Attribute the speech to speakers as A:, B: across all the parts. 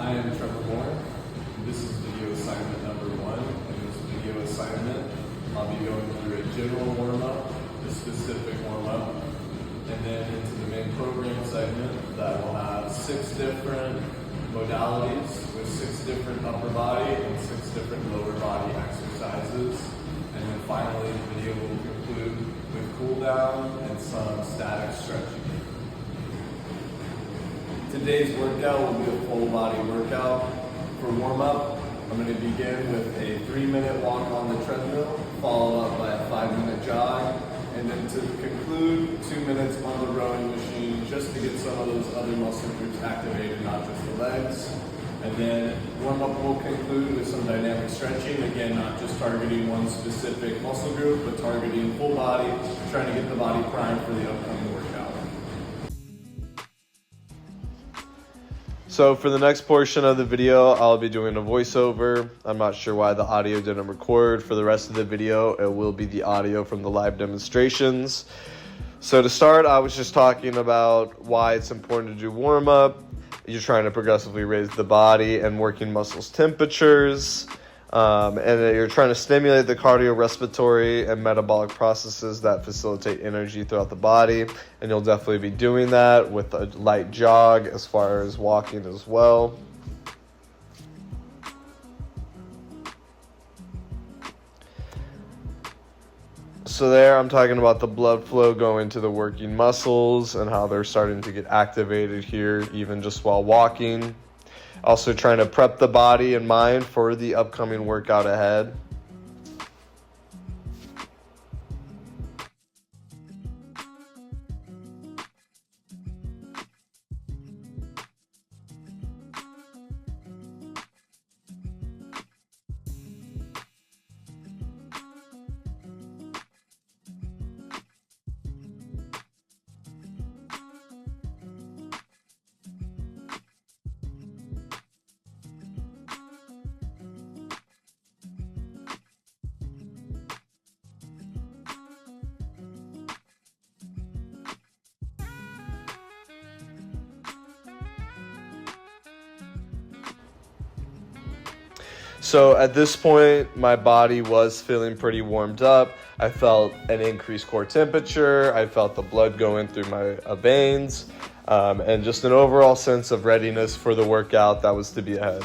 A: I am Trevor Moore. This is video assignment number 1. In this video assignment, I'll be going through a general warm-up, a specific warm-up, and then into the main program segment that will have 6 different modalities with 6 different upper body and 6 different lower body exercises. And then finally, the video will conclude with cool down and some static stretching. Today's workout will be a full body workout. For warm-up, I'm going to begin with a 3-minute walk on the treadmill, followed up by a 5-minute jog, and then to conclude, 2 minutes on the rowing machine just to get some of those other muscle groups activated, not just the legs. And then warm-up will conclude with some dynamic stretching, again, not just targeting one specific muscle group, but targeting full body, trying to get the body primed for the upcoming workout.
B: So for the next portion of the video, I'll be doing a voiceover. I'm not sure why the audio didn't record. For the rest of the video, it will be the audio from the live demonstrations. So to start, I was just talking about why it's important to do warm-up. You're trying to progressively raise the body and working muscles temperatures. And you're trying to stimulate the cardiorespiratory and metabolic processes that facilitate energy throughout the body. And you'll definitely be doing that with a light jog as far as walking as well. So there I'm talking about the blood flow going to the working muscles and how they're starting to get activated here even just while walking. Also trying to prep the body and mind for the upcoming workout ahead. So at this point, my body was feeling pretty warmed up. I felt an increased core temperature. I felt the blood going through my veins, and just an overall sense of readiness for the workout that was to be ahead.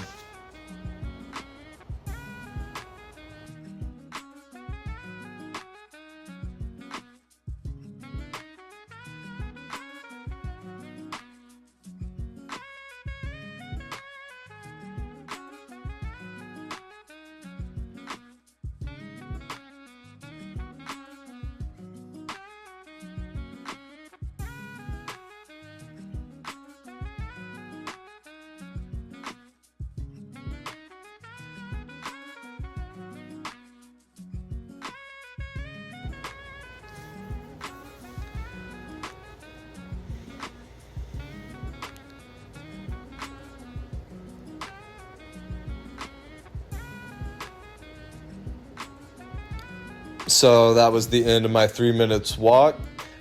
B: So that was the end of my 3 minutes walk.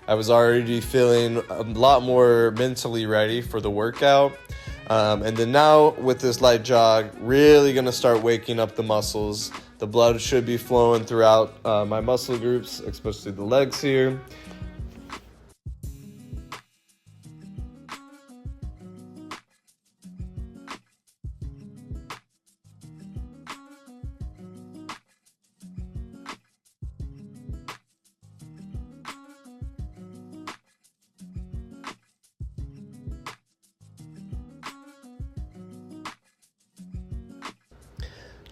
B: I was already feeling a lot more mentally ready for the workout. And then now with this light jog, really going to start waking up the muscles. The blood should be flowing throughout my muscle groups, especially the legs here.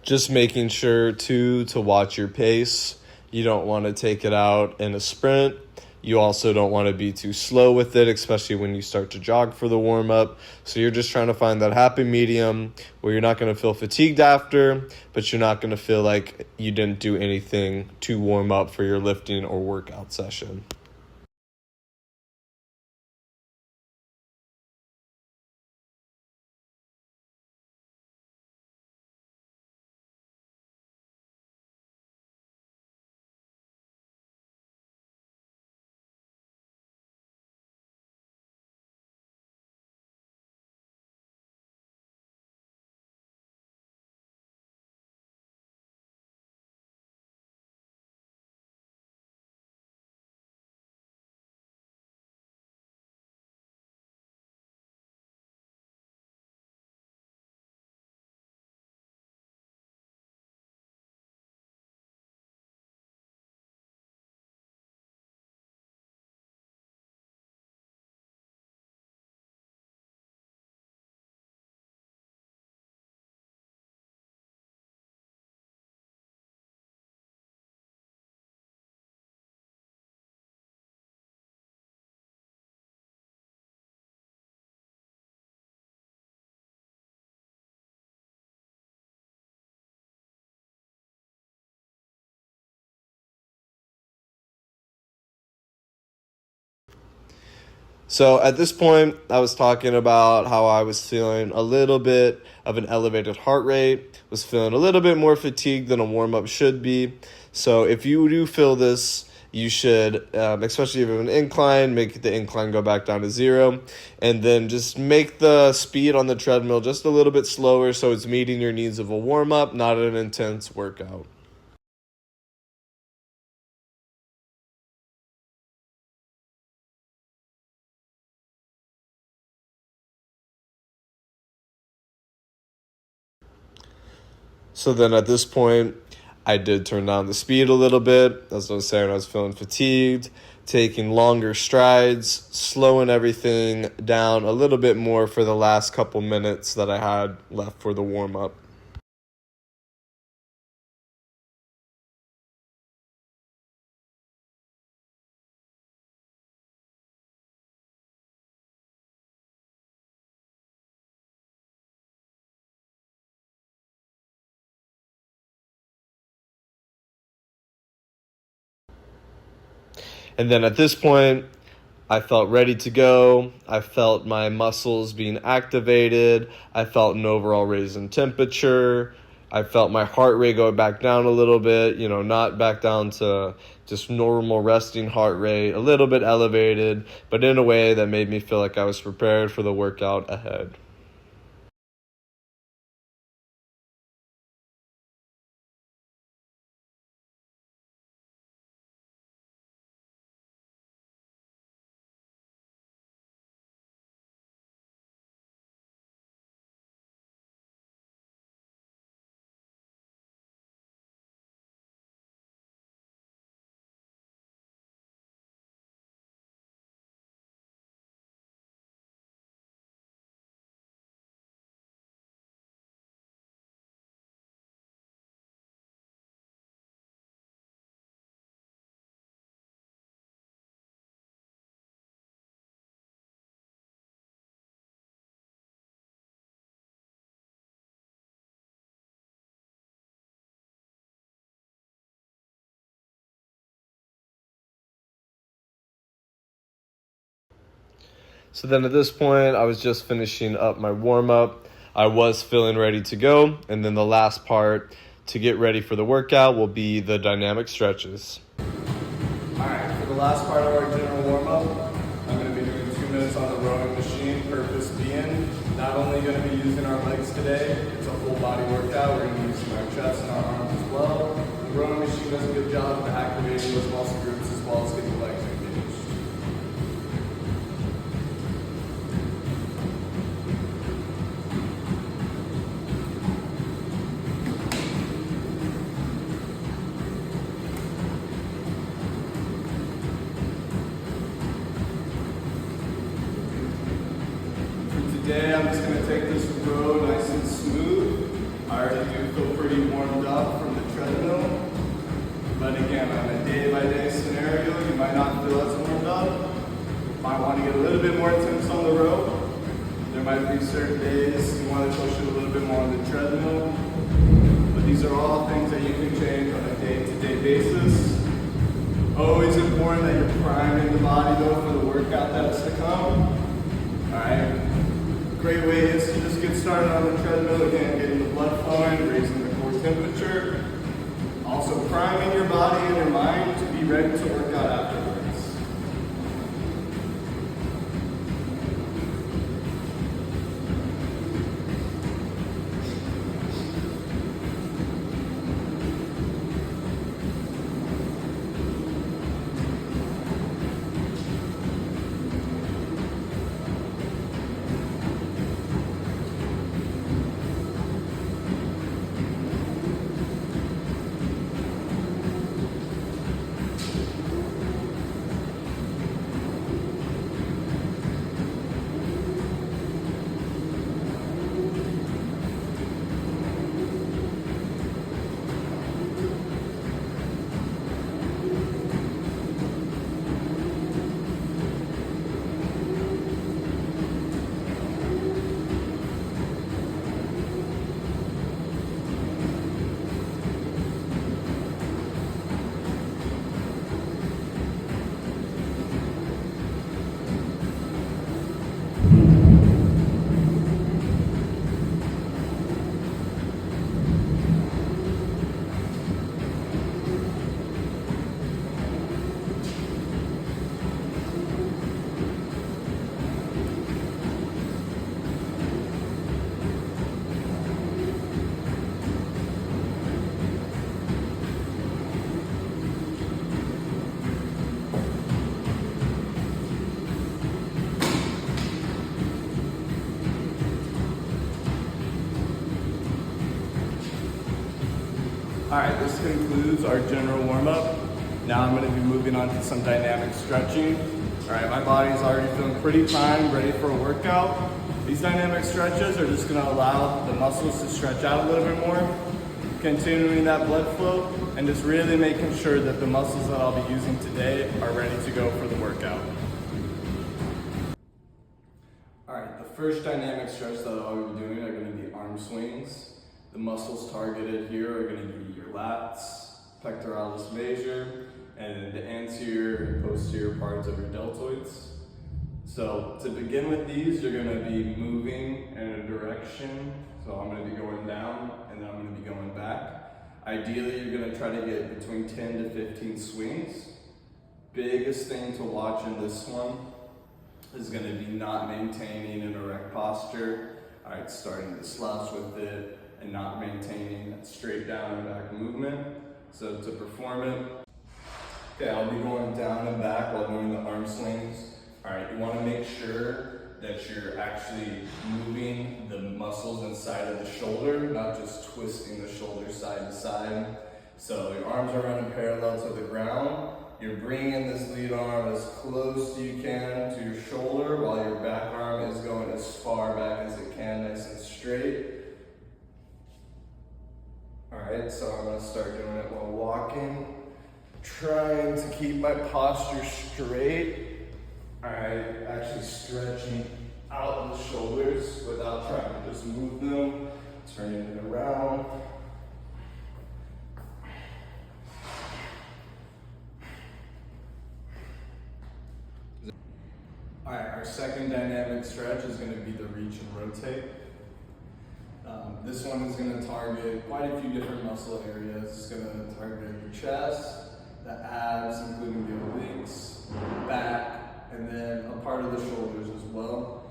B: Just making sure to watch your pace. You don't want to take it out in a sprint. You also don't want to be too slow with it, especially when you start to jog for the warm-up. So you're just trying to find that happy medium where you're not going to feel fatigued after, but you're not going to feel like you didn't do anything to warm up for your lifting or workout session. So at this point, I was talking about how I was feeling a little bit of an elevated heart rate, was feeling a little bit more fatigued than a warm-up should be. So if you do feel this, you should, especially if you have an incline, make the incline go back down to 0. And then just make the speed on the treadmill just a little bit slower so it's meeting your needs of a warm-up, not an intense workout. So then at this point, I did turn down the speed a little bit. As I was saying, I was feeling fatigued, taking longer strides, slowing everything down a little bit more for the last couple minutes that I had left for the warm-up. And then at this point, I felt ready to go. I felt my muscles being activated. I felt an overall raise in temperature. I felt my heart rate go back down a little bit, not back down to just normal resting heart rate, a little bit elevated, but in a way that made me feel like I was prepared for the workout ahead. So then at this point, I was just finishing up my warm-up. I was feeling ready to go. And then the last part to get ready for the workout will be the dynamic stretches.
A: All right, for the last part of our general warm-up, I'm going to be doing 2 minutes on the rowing machine, purpose being not only going to be using our legs today, it's a full body workout, we're going to be using our chest and our arms as well. The rowing machine does a good job of activating those muscle groups as well as getting the legs engaged. Today I'm just going to take this row nice and smooth. I already do feel pretty warmed up from the treadmill. But again, on a day-by-day scenario, you might not feel as warmed up. Might want to get a little bit more intense on the row. There might be certain days you want to push it a little bit more on the treadmill. But these are all things that you can change on a day-to-day basis. Always important that you're priming the body though for the workout that's to come. Alright. Great way is to just get started on the treadmill again, getting the blood flowing, raising the core temperature. Also priming your body and your mind to be ready to work out afterwards. All right, this concludes our general warm-up. Now I'm gonna be moving on to some dynamic stretching. All right, my body's already feeling pretty primed, ready for a workout. These dynamic stretches are just gonna allow the muscles to stretch out a little bit more, continuing that blood flow, and just really making sure that the muscles that I'll be using today are ready to go for the workout. All right, the first dynamic stretch that I'll be doing are gonna be arm swings. The muscles targeted here are gonna be your lats, pectoralis major, and the anterior and posterior parts of your deltoids. So to begin with these, you're gonna be moving in a direction. So I'm gonna be going down and then I'm gonna be going back. Ideally, you're gonna try to get between 10 to 15 swings. Biggest thing to watch in this one is gonna be not maintaining an erect posture. All right, starting to slouch with it and not maintaining that straight down and back movement. So to perform it, okay, I'll be going down and back while doing the arm swings. All right, you wanna make sure that you're actually moving the muscles inside of the shoulder, not just twisting the shoulder side to side. So your arms are running parallel to the ground. You're bringing this lead arm as close as you can to your shoulder while your back arm is going as far back as it can, nice and straight. All right, so I'm gonna start doing it while walking, trying to keep my posture straight. All right, actually stretching out the shoulders without trying to just move them, turning it around. All right, our second dynamic stretch is gonna be the reach and rotate. This one is gonna target quite a few different muscle areas. It's gonna target your chest, the abs, including the obliques, back, and then a part of the shoulders as well.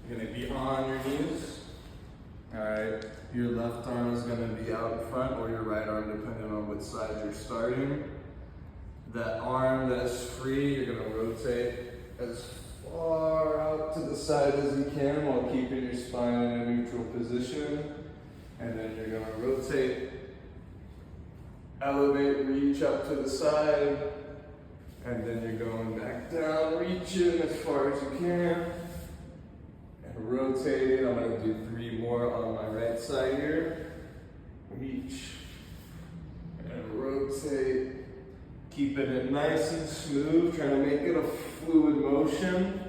A: You're gonna be on your knees. All right, your left arm is gonna be out in front or your right arm, depending on which side you're starting. That arm that is free, you're gonna rotate as far out to the side as you can while keeping your spine in a neutral position. And then you're gonna rotate, elevate, reach up to the side, and then you're going back down, reaching as far as you can, and rotating. I'm gonna do 3 more on my right side here. Reach, and rotate. Keeping it nice and smooth, trying to make it a fluid motion.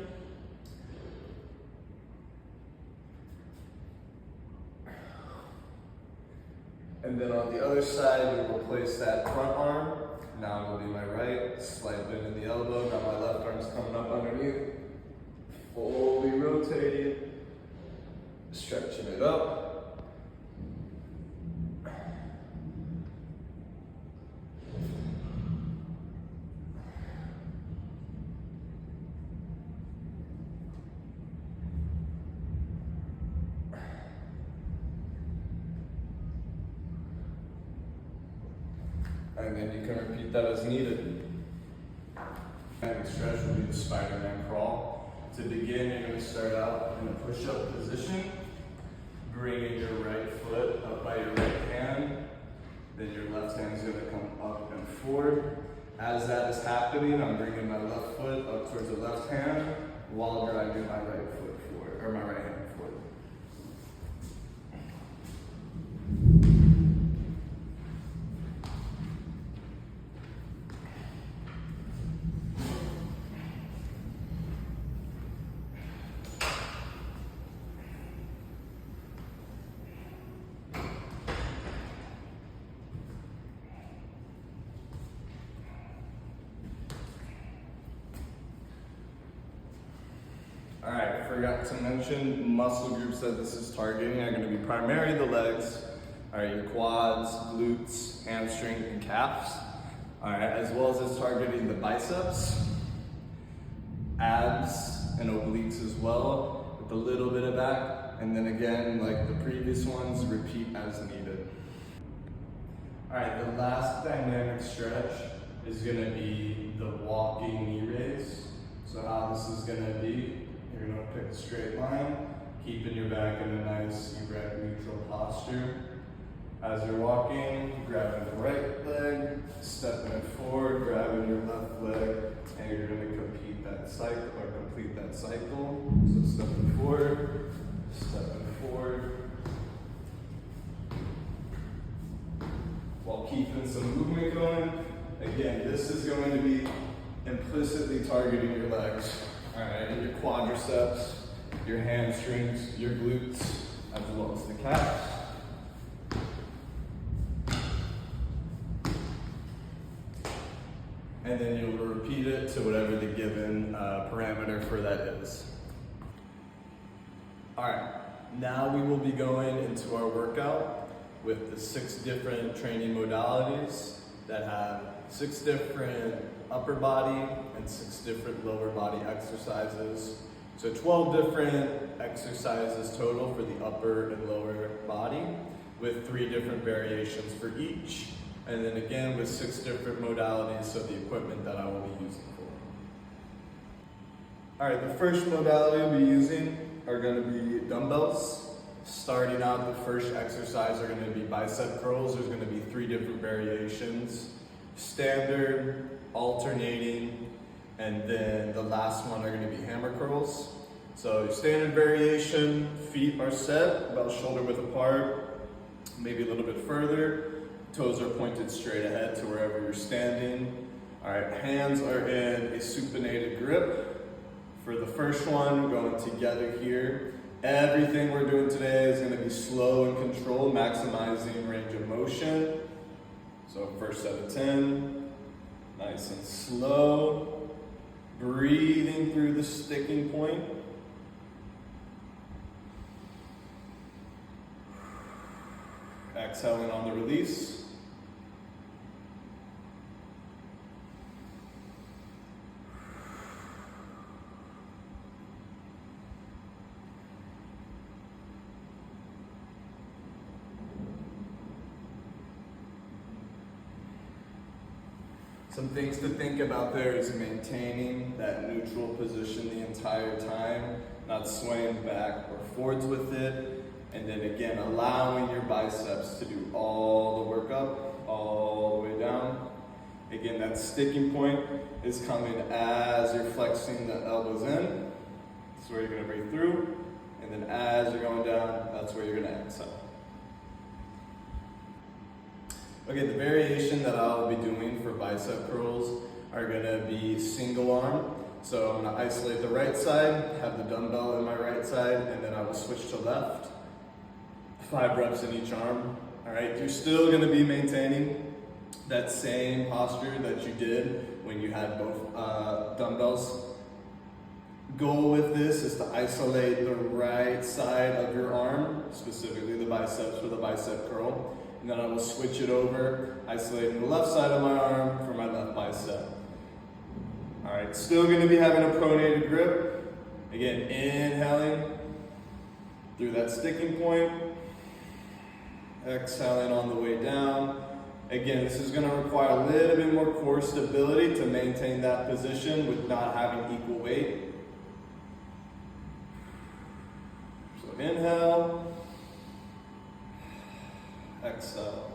A: And then on the other side, we'll place that front arm. Now it'll be my right, slight bend in the elbow. Now my left arm's coming up underneath. Fully rotating, stretching it up. And then you can repeat that as needed. And stretch will be the Spider-Man crawl. To begin, you're going to start out in a push-up position, bringing your right foot up by your right hand. Then your left hand is going to come up and forward. As that is happening, I'm bringing my left foot up towards the left hand while driving my right foot forward, or my right hand forward. All right, I forgot to mention muscle groups that this is targeting are going to be primarily the legs, all right, your quads, glutes, hamstring, and calves, all right, as well as it's targeting the biceps, abs, and obliques as well, with a little bit of back, and then again, like the previous ones, repeat as needed. All right, the last dynamic stretch is going to be the walking knee raise. So how this is going to be, you're going to pick a straight line, keeping your back in a nice, erect, neutral posture. As you're walking, grabbing the right leg, stepping it forward, grabbing your left leg, and you're going to complete that cycle. So stepping forward, while keeping some movement going. Again, this is going to be implicitly targeting your legs, all right, and your quadriceps, your hamstrings, your glutes, as well as the calves. And then you'll repeat it to whatever the given parameter for that is. All right, now we will be going into our workout with the 6 different training modalities that have 6 different upper body and 6 different lower body exercises. So 12 different exercises total for the upper and lower body with 3 different variations for each. And then again with 6 different modalities of the equipment that I will be using for. All right, the first modality we'll be using are going to be dumbbells. Starting out, the first exercise are going to be bicep curls. There's going to be 3 different variations: standard, alternating, and then the last one are going to be hammer curls. So your standard variation, feet are set about shoulder width apart, maybe a little bit further. Toes are pointed straight ahead to wherever you're standing. All right, hands are in a supinated grip. For the first one, we're going together here. Everything we're doing today is going to be slow and controlled, maximizing range of motion. So first set of 10, nice and slow. Breathing through the sticking point. Exhaling on the release. Some things to think about there is maintaining that neutral position the entire time, not swaying back or forwards with it. And then again, allowing your biceps to do all the work up, all the way down. Again, that sticking point is coming as you're flexing the elbows in. That's where you're gonna breathe through. And then as you're going down, that's where you're gonna exhale. Okay, the variation that I'll be doing for bicep curls are gonna be single arm. So I'm gonna isolate the right side, have the dumbbell in my right side, and then I will switch to left. 5 reps in each arm. All right, you're still gonna be maintaining that same posture that you did when you had both dumbbells. Goal with this is to isolate the right side of your arm, specifically the biceps for the bicep curl. And then I will switch it over, isolating the left side of my arm for my left bicep. All right, still gonna be having a pronated grip. Again, inhaling through that sticking point. Exhaling on the way down. Again, this is gonna require a little bit more core stability to maintain that position with not having equal weight. So inhale. Exhale.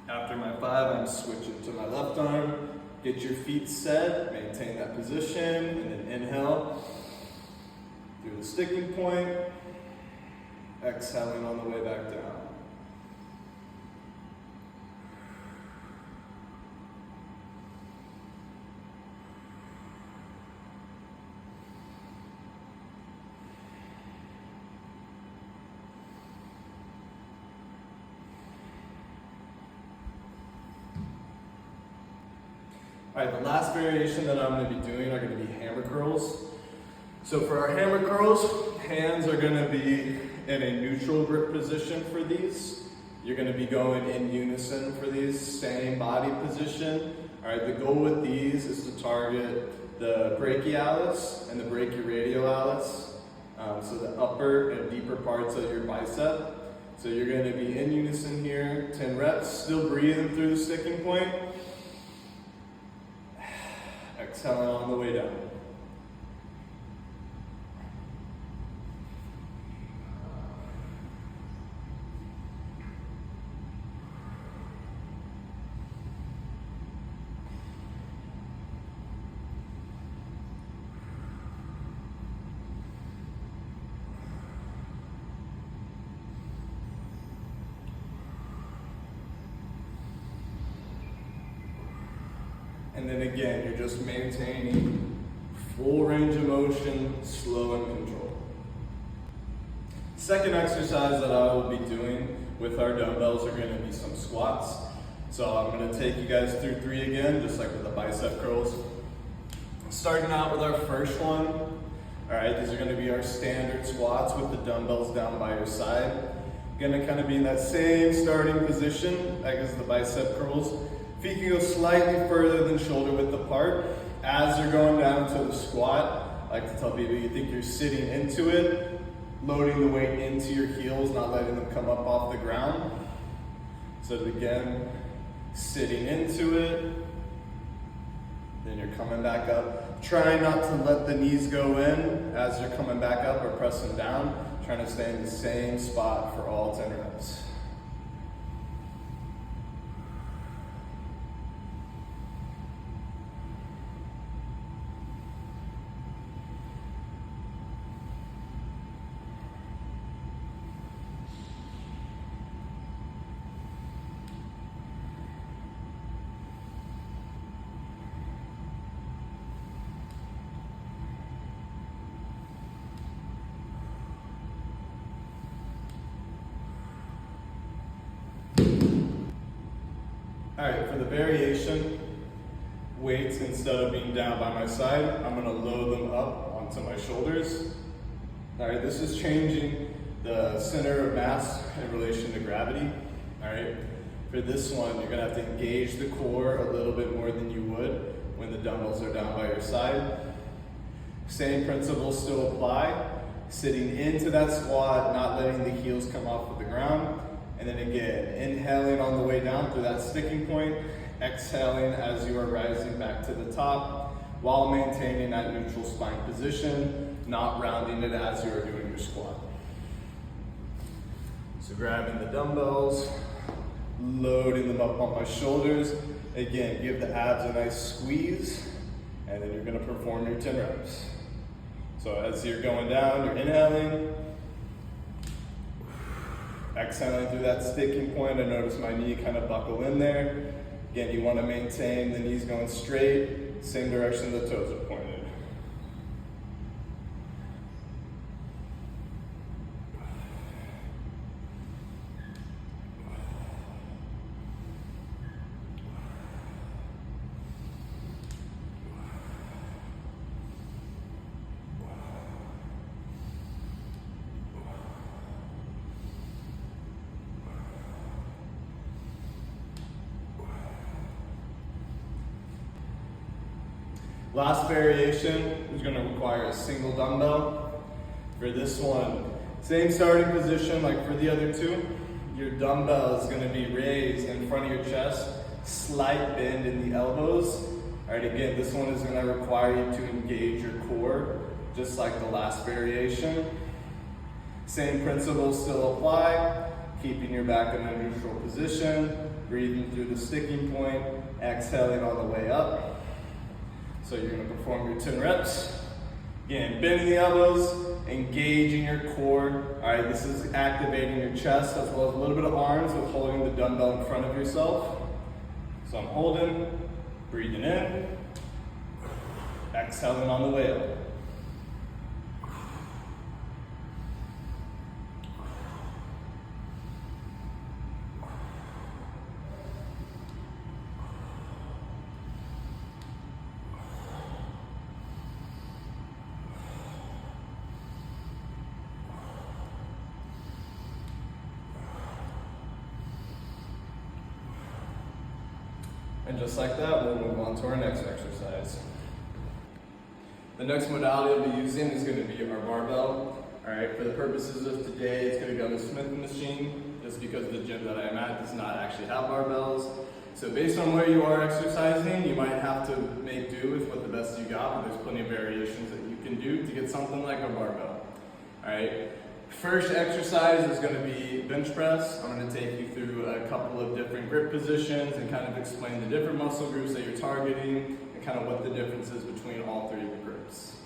A: After my 5, I'm switching to my left arm. Get your feet set, maintain that position, and then inhale through the sticking point. Exhaling on the way back down. All right, the last variation that I'm going to be doing are going to be hammer curls. So for our hammer curls, hands are going to be in a neutral grip position for these. You're going to be going in unison for these, same body position. All right, the goal with these is to target the brachialis and the brachioradialis, so the upper and deeper parts of your bicep. So you're going to be in unison here, 10 reps, still breathing through the sticking point. Exhaling on the way down. And then again, you're just maintaining full range of motion, slow and controlled. Second exercise that I will be doing with our dumbbells are going to be some squats. So I'm going to take you guys through 3 again, just like with the bicep curls. Starting out with our first one. All right, these are going to be our standard squats with the dumbbells down by your side. Going to kind of be in that same starting position as the bicep curls. Feet can go slightly further than shoulder width apart. As you're going down to the squat, I like to tell people you think you're sitting into it, loading the weight into your heels, not letting them come up off the ground. So again, sitting into it, then you're coming back up. Try not to let the knees go in as you're coming back up or pressing down. Trying to stay in the same spot for all 10 reps. All right, for the variation, weights, instead of being down by my side, I'm gonna load them up onto my shoulders. All right, this is changing the center of mass in relation to gravity. All right, for this one, you're gonna have to engage the core a little bit more than you would when the dumbbells are down by your side. Same principles still apply. Sitting into that squat, not letting the heels come off of the ground. And then again, inhaling on the way down through that sticking point, exhaling as you are rising back to the top, while maintaining that neutral spine position, not rounding it as you are doing your squat. So grabbing the dumbbells, loading them up on my shoulders. Again, give the abs a nice squeeze, and then you're gonna perform your 10 reps. So as you're going down, you're inhaling, exhaling through that sticking point. I notice my knee kind of buckle in there. Again, you want to maintain the knees going straight, same direction the toes are pointed. Last variation is going to require a single dumbbell. For this one, same starting position like for the other two. Your dumbbell is going to be raised in front of your chest, slight bend in the elbows. All right, again, this one is going to require you to engage your core, just like the last variation. Same principles still apply, keeping your back in a neutral position, breathing through the sticking point, exhaling on the way up. So you're going to perform your 10 reps. Again, bending the elbows, engaging your core. All right, this is activating your chest as well as a little bit of arms with holding the dumbbell in front of yourself. So I'm holding, breathing in, exhaling on the way up. And just like that, we'll move on to our next exercise. The next modality I'll be using is going to be our barbell. All right, for the purposes of today, it's going to be on the Smith machine. is because the gym that I'm at does not actually have barbells. So based on where you are exercising, you might have to make do with what the best you got, but there's plenty of variations that you can do to get something like a barbell. All right, first exercise is gonna be bench press. I'm gonna take you through a couple of different grip positions and kind of explain the different muscle groups that you're targeting and kind of what the difference is between all three of the grips.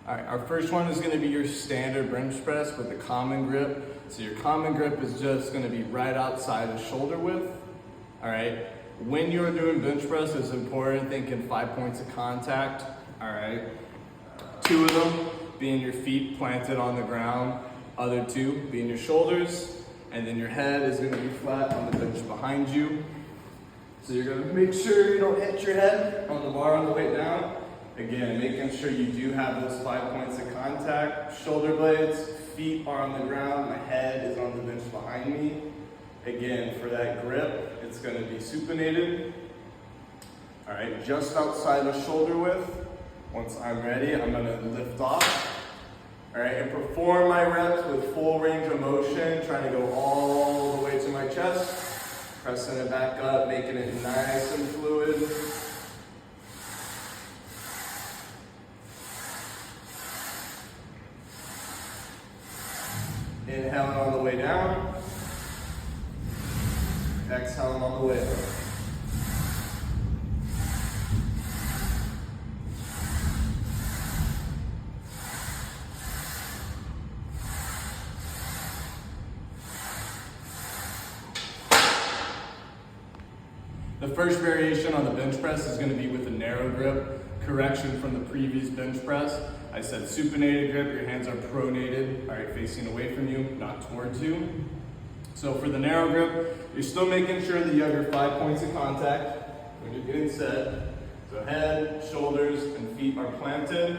A: All right, our first one is gonna be your standard bench press with the common grip. So your common grip is just gonna be right outside of shoulder width. All right, when you're doing bench press, it's important thinking 5 points of contact. All right, 2 of them being your feet planted on the ground, other 2 being your shoulders, and then your head is gonna be flat on the bench behind you. So you're gonna make sure you don't hit your head on the bar on the way down. Again, making sure you do have those 5 points of contact. Shoulder blades, feet are on the ground, my head is on the bench behind me. Again, for that grip, it's gonna be supinated. All right, just outside of shoulder width. Once I'm ready, I'm gonna lift off. All right, and perform my reps with full range of motion, trying to go all the way to my chest. Pressing it back up, making it nice and fluid. Inhaling on the way down. Exhaling on the way up. The first variation on the bench press is going to be with a narrow grip. Correction from the previous bench press. I said supinated grip, your hands are pronated, all right, facing away from you, not towards you. So for the narrow grip, you're still making sure that you have your 5 points of contact when you're getting set. So head, shoulders, and feet are planted.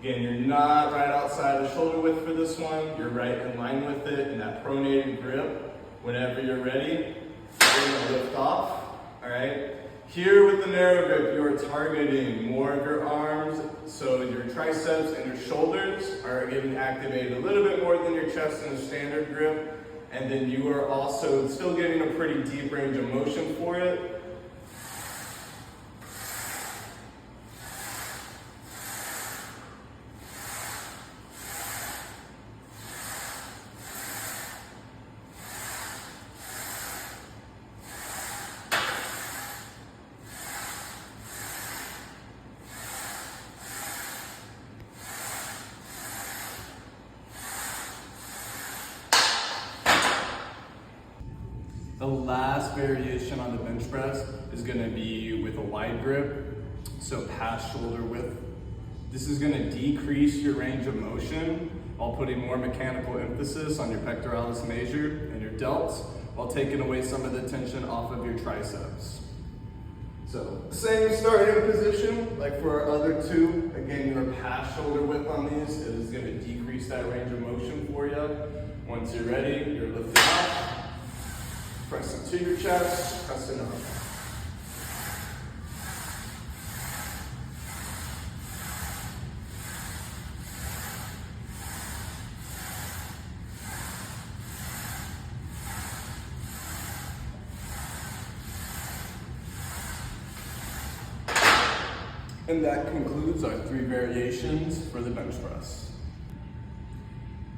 A: Again, you're not right outside the shoulder width for this one. You're right in line with it in that pronated grip. Whenever you're ready, you're gonna lift off, all right? Here with the narrow grip, you are targeting more of your arms, so your triceps and your shoulders are getting activated a little bit more than your chest in a standard grip, and then you are also still getting a pretty deep range of motion for it. The last variation on the bench press is going to be with a wide grip, so past shoulder width. This is going to decrease your range of motion while putting more mechanical emphasis on your pectoralis major and your delts, while taking away some of the tension off of your triceps. So same starting position like for our other 2. Again, you're past shoulder width on these. It is going to decrease that range of motion for you. Once you're ready, you're lifting up. Pressing to your chest, pressing up. And that concludes our 3 variations for the bench press.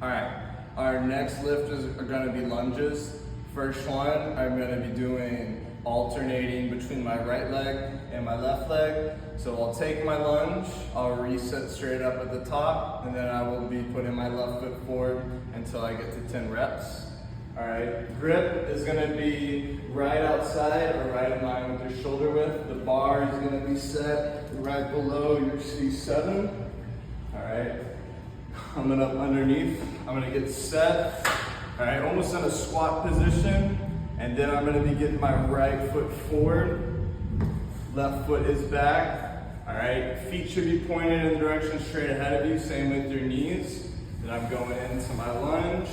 A: All right, our next lift are gonna be lunges. First one, I'm going to be doing alternating between my right leg and my left leg. So I'll take my lunge, I'll reset straight up at the top, and then I will be putting my left foot forward until I get to 10 reps. All right, grip is going to be right outside or right in line with your shoulder width. The bar is going to be set right below your C7. All right, coming up underneath, I'm going to get set. All right, almost in a squat position, and then I'm gonna be getting my right foot forward, left foot is back. All right, feet should be pointed in the direction straight ahead of you, same with your knees. Then I'm going into my lunge,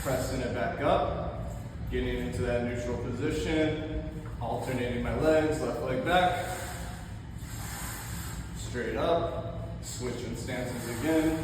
A: pressing it back up, getting into that neutral position, alternating my legs, left leg back, straight up, switching stances again.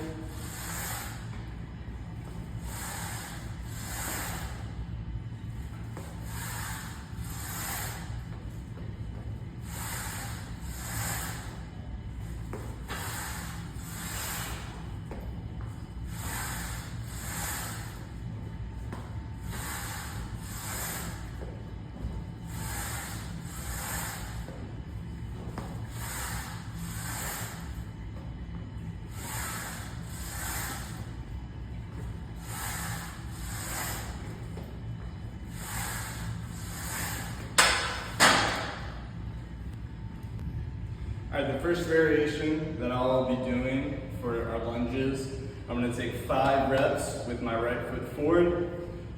C: All right, the first variation that I'll be doing for our lunges, I'm gonna take 5 reps with my right foot forward,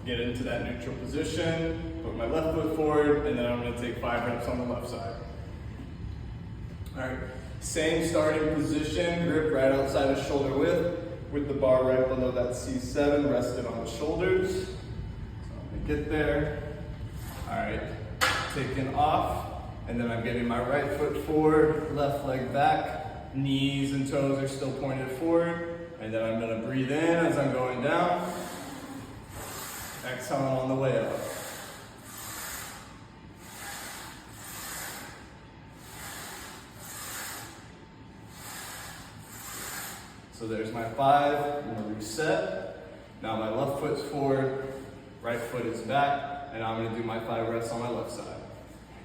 C: get into that neutral position, put my left foot forward, and then I'm gonna take 5 reps on the left side. All right, same starting position, grip right outside of shoulder width, with the bar right below that C7 rested on the shoulders. So I'm gonna get there. All right, taking off, and then I'm getting my right foot forward, left leg back, knees and toes are still pointed forward, and then I'm gonna breathe in as I'm going down, exhaling on the way up. So there's my 5, I'm gonna reset. Now my left foot's forward, right foot is back, and I'm gonna do my 5 reps on my left side.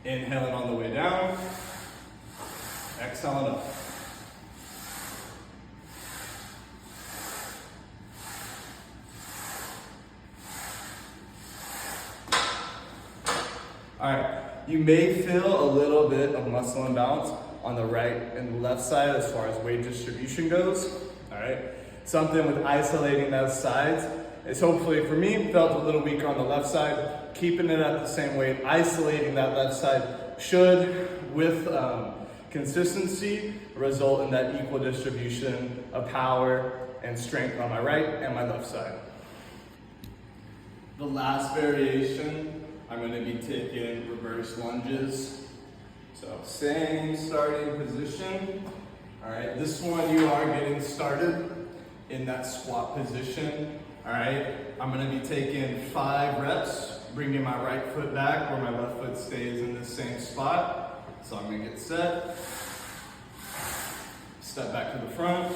C: Inhaling on the way down, exhaling up. All right, you may feel a little bit of muscle imbalance on the right and left side as far as weight distribution goes. All right, something with isolating those sides is hopefully for me felt a little weaker on the left side. Keeping it at the same weight, isolating that left side should, with consistency, result in that equal distribution of power and strength on my right and my left side. The last variation, I'm going to be taking reverse lunges. So same starting position. All right, this one you are getting started in that squat position. All right, I'm going to be taking 5 reps, bringing my right foot back where my left foot stays in the same spot. So I'm going to get set, step back to the front.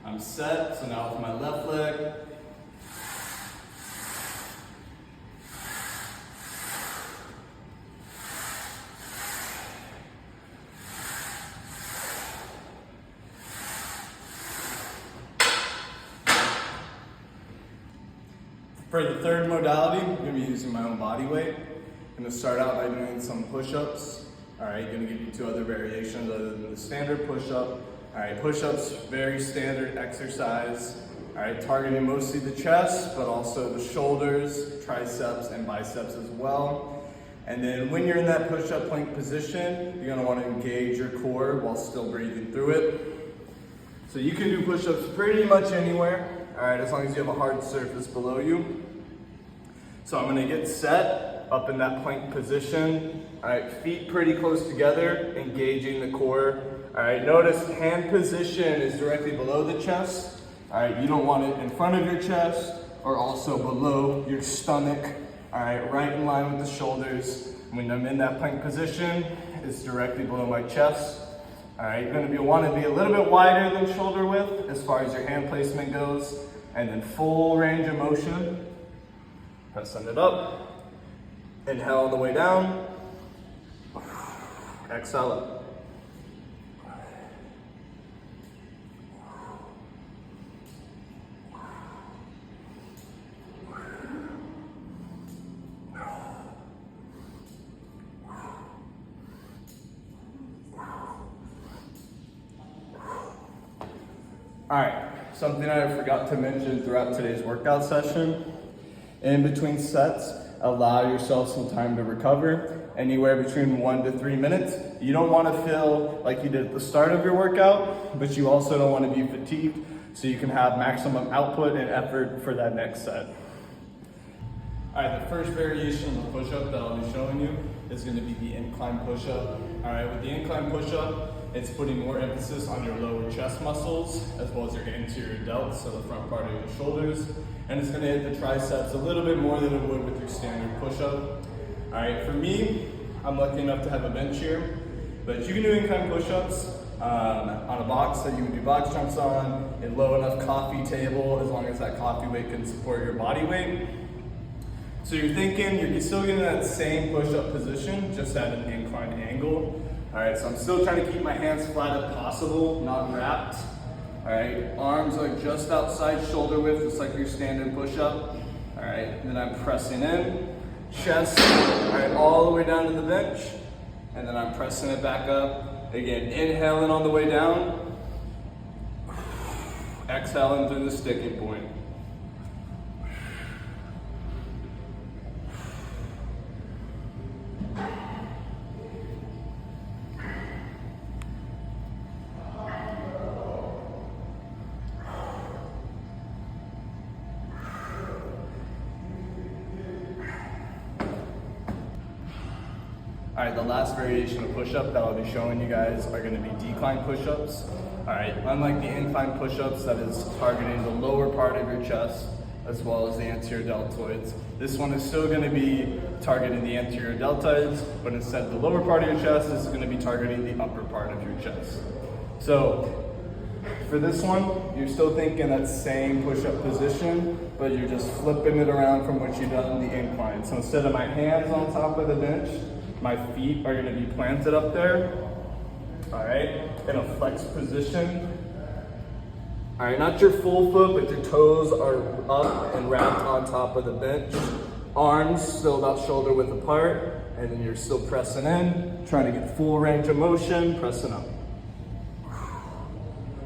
C: I'm set, so now with my left leg. For the third modality, I'm going to be using my own body weight. I'm going to start out by doing some push-ups. All right, going to give you 2 other variations other than the standard push-up. All right, push-ups, very standard exercise. All right, targeting mostly the chest, but also the shoulders, triceps, and biceps as well. And then when you're in that push-up plank position, you're going to want to engage your core while still breathing through it. So you can do push-ups pretty much anywhere. All right, as long as you have a hard surface below you. So I'm gonna get set up in that plank position. All right, feet pretty close together, engaging the core. All right, notice hand position is directly below the chest. All right, you don't want it in front of your chest or also below your stomach. All right in line with the shoulders. When I'm in that plank position, it's directly below my chest. All right, you're gonna want to be a little bit wider than shoulder width as far as your hand placement goes, and then full range of motion. Pressing it up. Inhale on the way down. Exhale up. All right, something I forgot to mention throughout today's workout session. In between sets, allow yourself some time to recover, anywhere between 1 to 3 minutes. You don't want to feel like you did at the start of your workout, but you also don't want to be fatigued, so you can have maximum output and effort for that next set. All right, the first variation of the push-up that I'll be showing you is going to be the incline push-up. All right, with the incline push-up, it's putting more emphasis on your lower chest muscles as well as your anterior delts, so the front part of your shoulders. And it's going to hit the triceps a little bit more than it would with your standard push-up. All right, for me, I'm lucky enough to have a bench here, but you can do incline push-ups on a box that you would do box jumps on, a low enough coffee table, as long as that coffee weight can support your body weight. So you're thinking you're still getting that same push-up position, just at an inclined angle. All right, so I'm still trying to keep my hands flat as possible, not wrapped. All right, arms are just outside shoulder width, just like your standing push-up. All right, then I'm pressing in, chest, all right, all the way down to the bench, and then I'm pressing it back up. Again, inhaling on the way down, exhaling through the sticking point. All right, the last variation of push-up that I'll be showing you guys are gonna be decline push-ups. All right, unlike the incline push-ups that is targeting the lower part of your chest as well as the anterior deltoids, this one is still gonna be targeting the anterior deltoids, but instead of the lower part of your chest, this is gonna be targeting the upper part of your chest. So for this one, you're still thinking that same push-up position, but you're just flipping it around from what you've done in the incline. So instead of my hands on top of the bench, my feet are gonna be planted up there, all right, in a flex position. All right, not your full foot, but your toes are up and wrapped on top of the bench. Arms still about shoulder width apart, and then you're still pressing in, trying to get full range of motion, pressing up.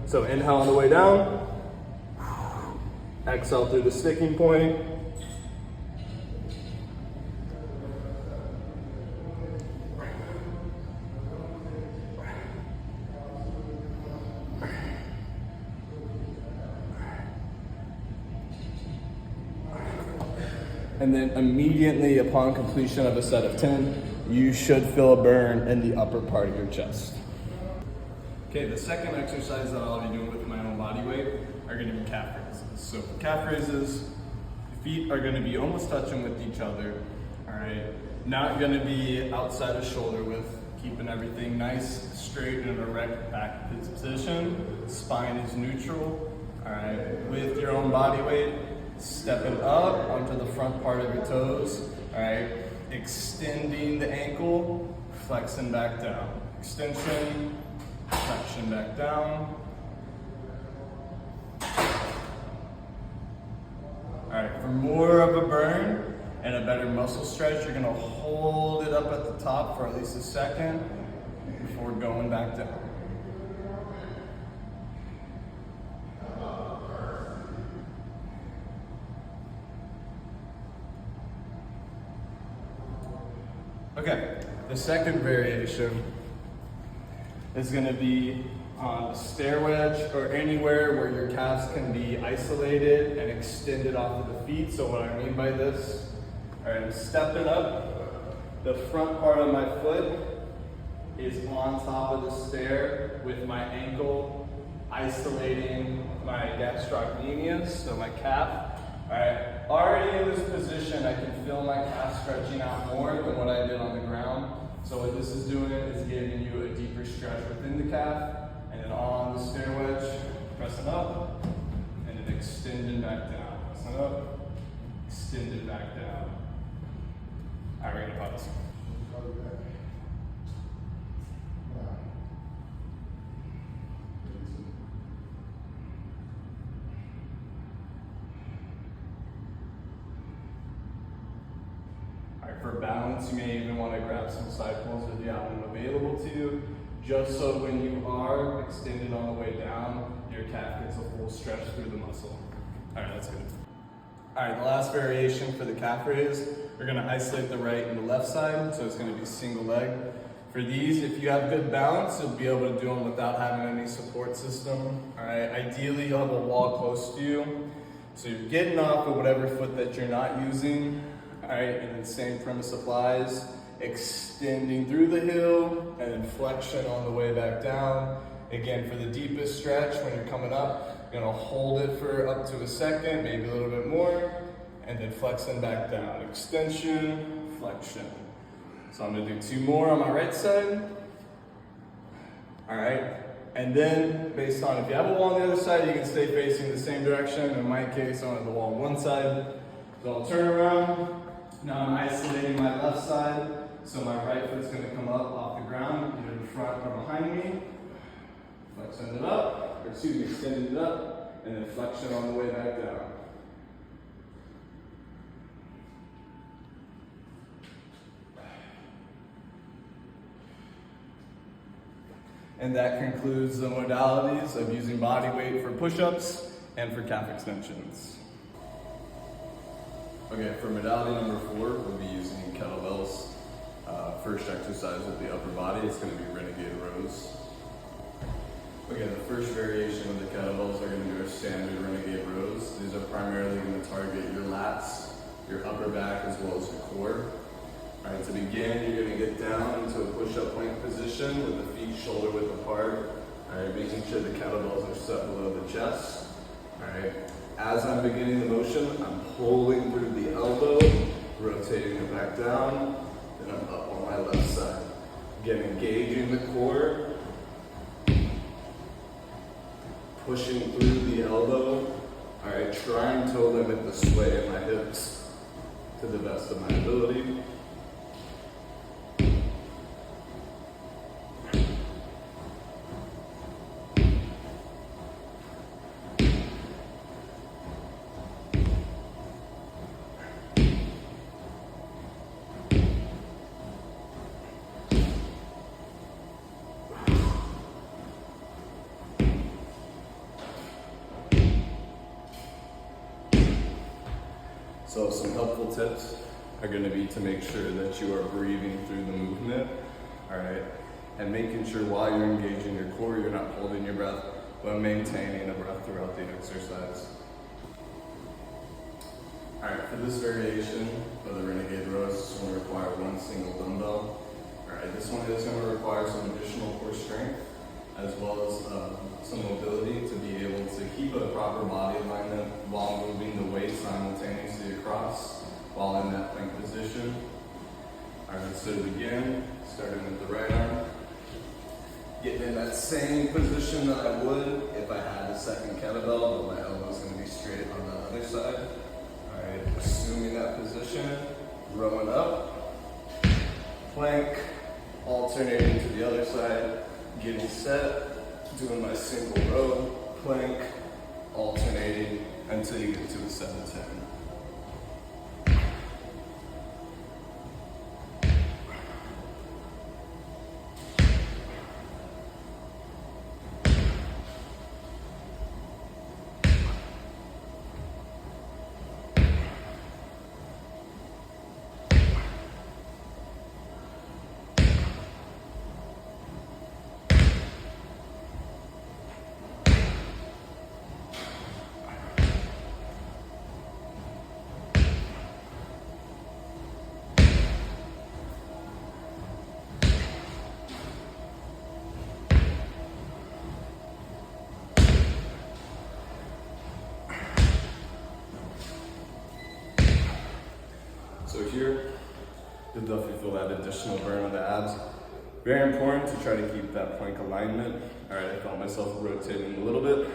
C: So inhale on the way down, exhale through the sticking point. And then immediately upon completion of a set of 10, you should feel a burn in the upper part of your chest. Okay, the second exercise that I'll be doing with my own body weight are gonna be calf raises. So for calf raises, the feet are gonna be almost touching with each other, all right? Not gonna be outside of shoulder width, keeping everything nice, straight, and erect back position. Spine is neutral, all right? With your own body weight, stepping up onto the front part of your toes, all right? Extending the ankle, flexing back down. Extension, flexion back down. All right, for more of a burn and a better muscle stretch, you're gonna hold it up at the top for at least a second before going back down. Okay, the second variation is gonna be on a stair wedge or anywhere where your calves can be isolated and extended off of the feet. So what I mean by this, all right, I'm stepping up. The front part of my foot is on top of the stair with my ankle isolating my gastrocnemius, so my calf. All right, already in this position, I can feel my calf stretching out more than what I did on the ground. So what this is doing is giving you a deeper stretch within the calf, and then on the stair wedge, pressing up, and then extending back down. Pressing up, extending back down. All right, we're gonna pause. For balance, you may even want to grab some side pulls if you have them available to you, just so when you are extended on the way down, your calf gets a full stretch through the muscle. All right, that's good. All right, the last variation for the calf raise, we're gonna isolate the right and the left side, so it's gonna be single leg. For these, if you have good balance, you'll be able to do them without having any support system. All right, ideally you'll have a wall close to you, so you're getting off of whatever foot that you're not using. All right, and then same premise applies, extending through the heel and then flexion on the way back down. Again, for the deepest stretch, when you're coming up, you're gonna hold it for up to a second, maybe a little bit more, and then flexing back down. Extension, flexion. So I'm gonna do 2 more on my right side. All right, and then based on if you have a wall on the other side, you can stay facing the same direction. In my case, I have the wall on one side. So I'll turn around. Now I'm isolating my left side, so my right foot's gonna come up off the ground, either in front or behind me. Flexing it up. extending it up, and then flexion on the way back down. And that concludes the modalities of using body weight for push-ups and for calf extensions.
A: Okay, for modality number 4, we'll be using kettlebells. First exercise with the upper body, it's going to be renegade rows. Okay, the first variation of the kettlebells are going to be our standard renegade rows. These are primarily going to target your lats, your upper back, as well as your core. All right, to begin, you're going to get down into a push-up plank position with the feet shoulder width apart. All right, making sure the kettlebells are set below the chest. All right, as I'm beginning the motion, I'm pulling through the elbow, rotating it back down, then I'm up on my left side. Again, engaging the core, pushing through the elbow. All right, trying to limit the sway in my hips to the best of my ability. So some helpful tips are going to be to make sure that you are breathing through the movement, all right, and making sure while you're engaging your core, you're not holding your breath, but maintaining a breath throughout the exercise. All right, for this variation of the renegade rows, it's going to require one single dumbbell. All right, this one is going to require some additional core strength, as well as some mobility to be able to keep a proper body alignment while moving the weight simultaneously across while in that plank position. All right, so to begin, starting with the right arm, getting in that same position that I would if I had a second kettlebell, but my elbow's going to be straight on the other side. All right, assuming that position, rowing up, plank, alternating to the other side, getting set, doing my single row, plank, alternating until you get to a 7-10. So here, you'll definitely feel that additional burn on the abs. Very important to try to keep that plank alignment. All right, I felt myself rotating a little bit.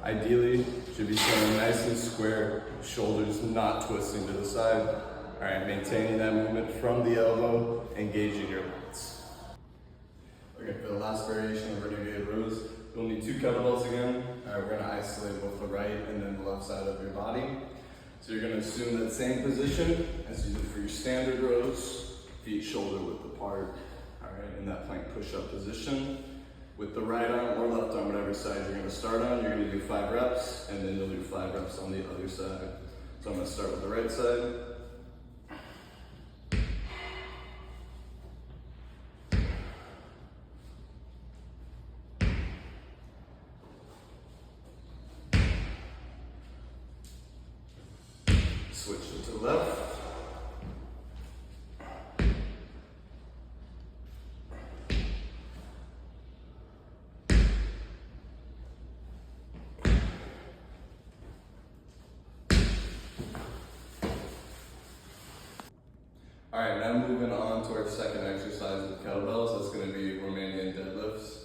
A: Ideally, should be standing nice and square, shoulders not twisting to the side. All right, maintaining that movement from the elbow, engaging your lats. Okay, for the last variation of renegade rows, you'll need 2 kettlebells again. All right, we're gonna isolate both the right and then the left side of your body. So you're going to assume that same position as you did for your standard rows, feet shoulder width apart, all right, in that plank push-up position. With the right arm or left arm, whatever side you're going to start on, you're going to do 5 reps, and then you'll do 5 reps on the other side. So I'm going to start with the right side. Switch it to left. All right, now moving on to our second exercise with kettlebells. That's going to be Romanian deadlifts.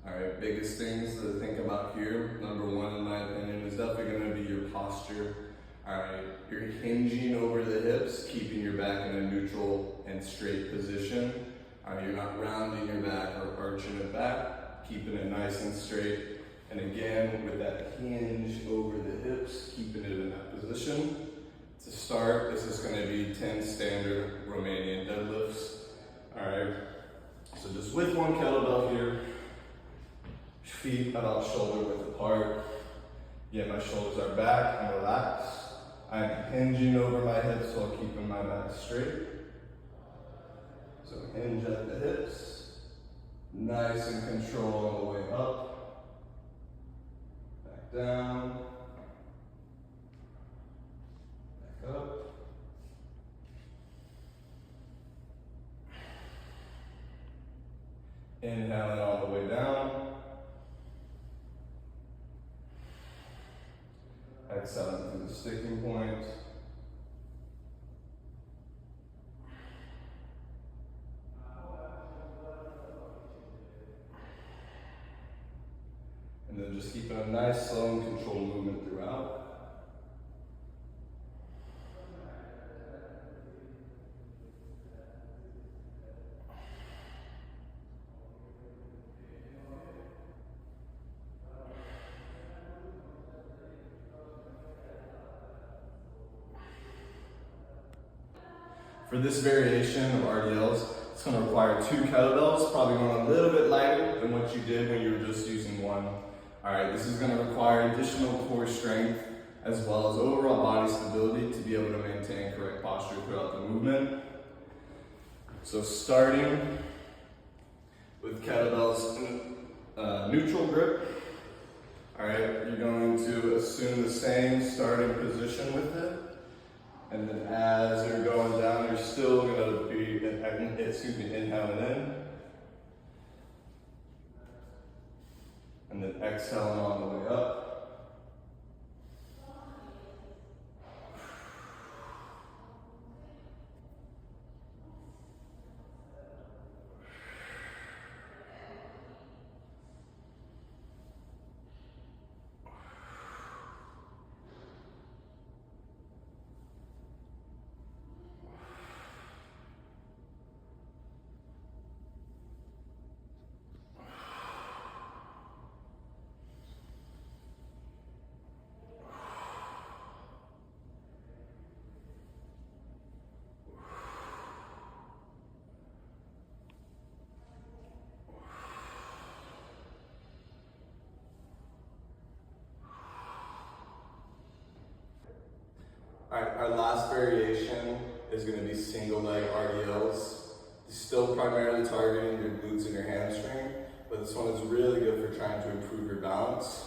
A: All right, biggest things to think about here. Number 1, in my opinion, is definitely going to be your posture. All right, you're hinging over the hips, keeping your back in a neutral and straight position. All right, you're not rounding your back or arching it back, keeping it nice and straight.
C: And again, with that hinge over the hips, keeping it in that position. To start, this is gonna be 10 standard Romanian deadlifts. All right, so just with one kettlebell here, feet about shoulder width apart. Again, my shoulders are back and relaxed. I'm hinging over my hips while keeping my back straight. So hinge at the hips, nice and control on the way up, back down, back up. Inhaling all the way down. Exhaling through the sticking point. And then just keeping a nice, slow and controlled movement throughout. For this variation of RDLs, it's going to require 2 kettlebells, probably going a little bit lighter than what you did when you were just using one. All right, this is going to require additional core strength as well as overall body stability to be able to maintain correct posture throughout the movement. So starting with kettlebells in neutral grip. All right, you're going to assume the same starting position with it. And then as you're going down, you're still going to be, inhaling in. And then exhaling on the way up. All right, our last variation is going to be single leg RDLs. Still primarily targeting your glutes and your hamstring, but this one is really good for trying to improve your balance.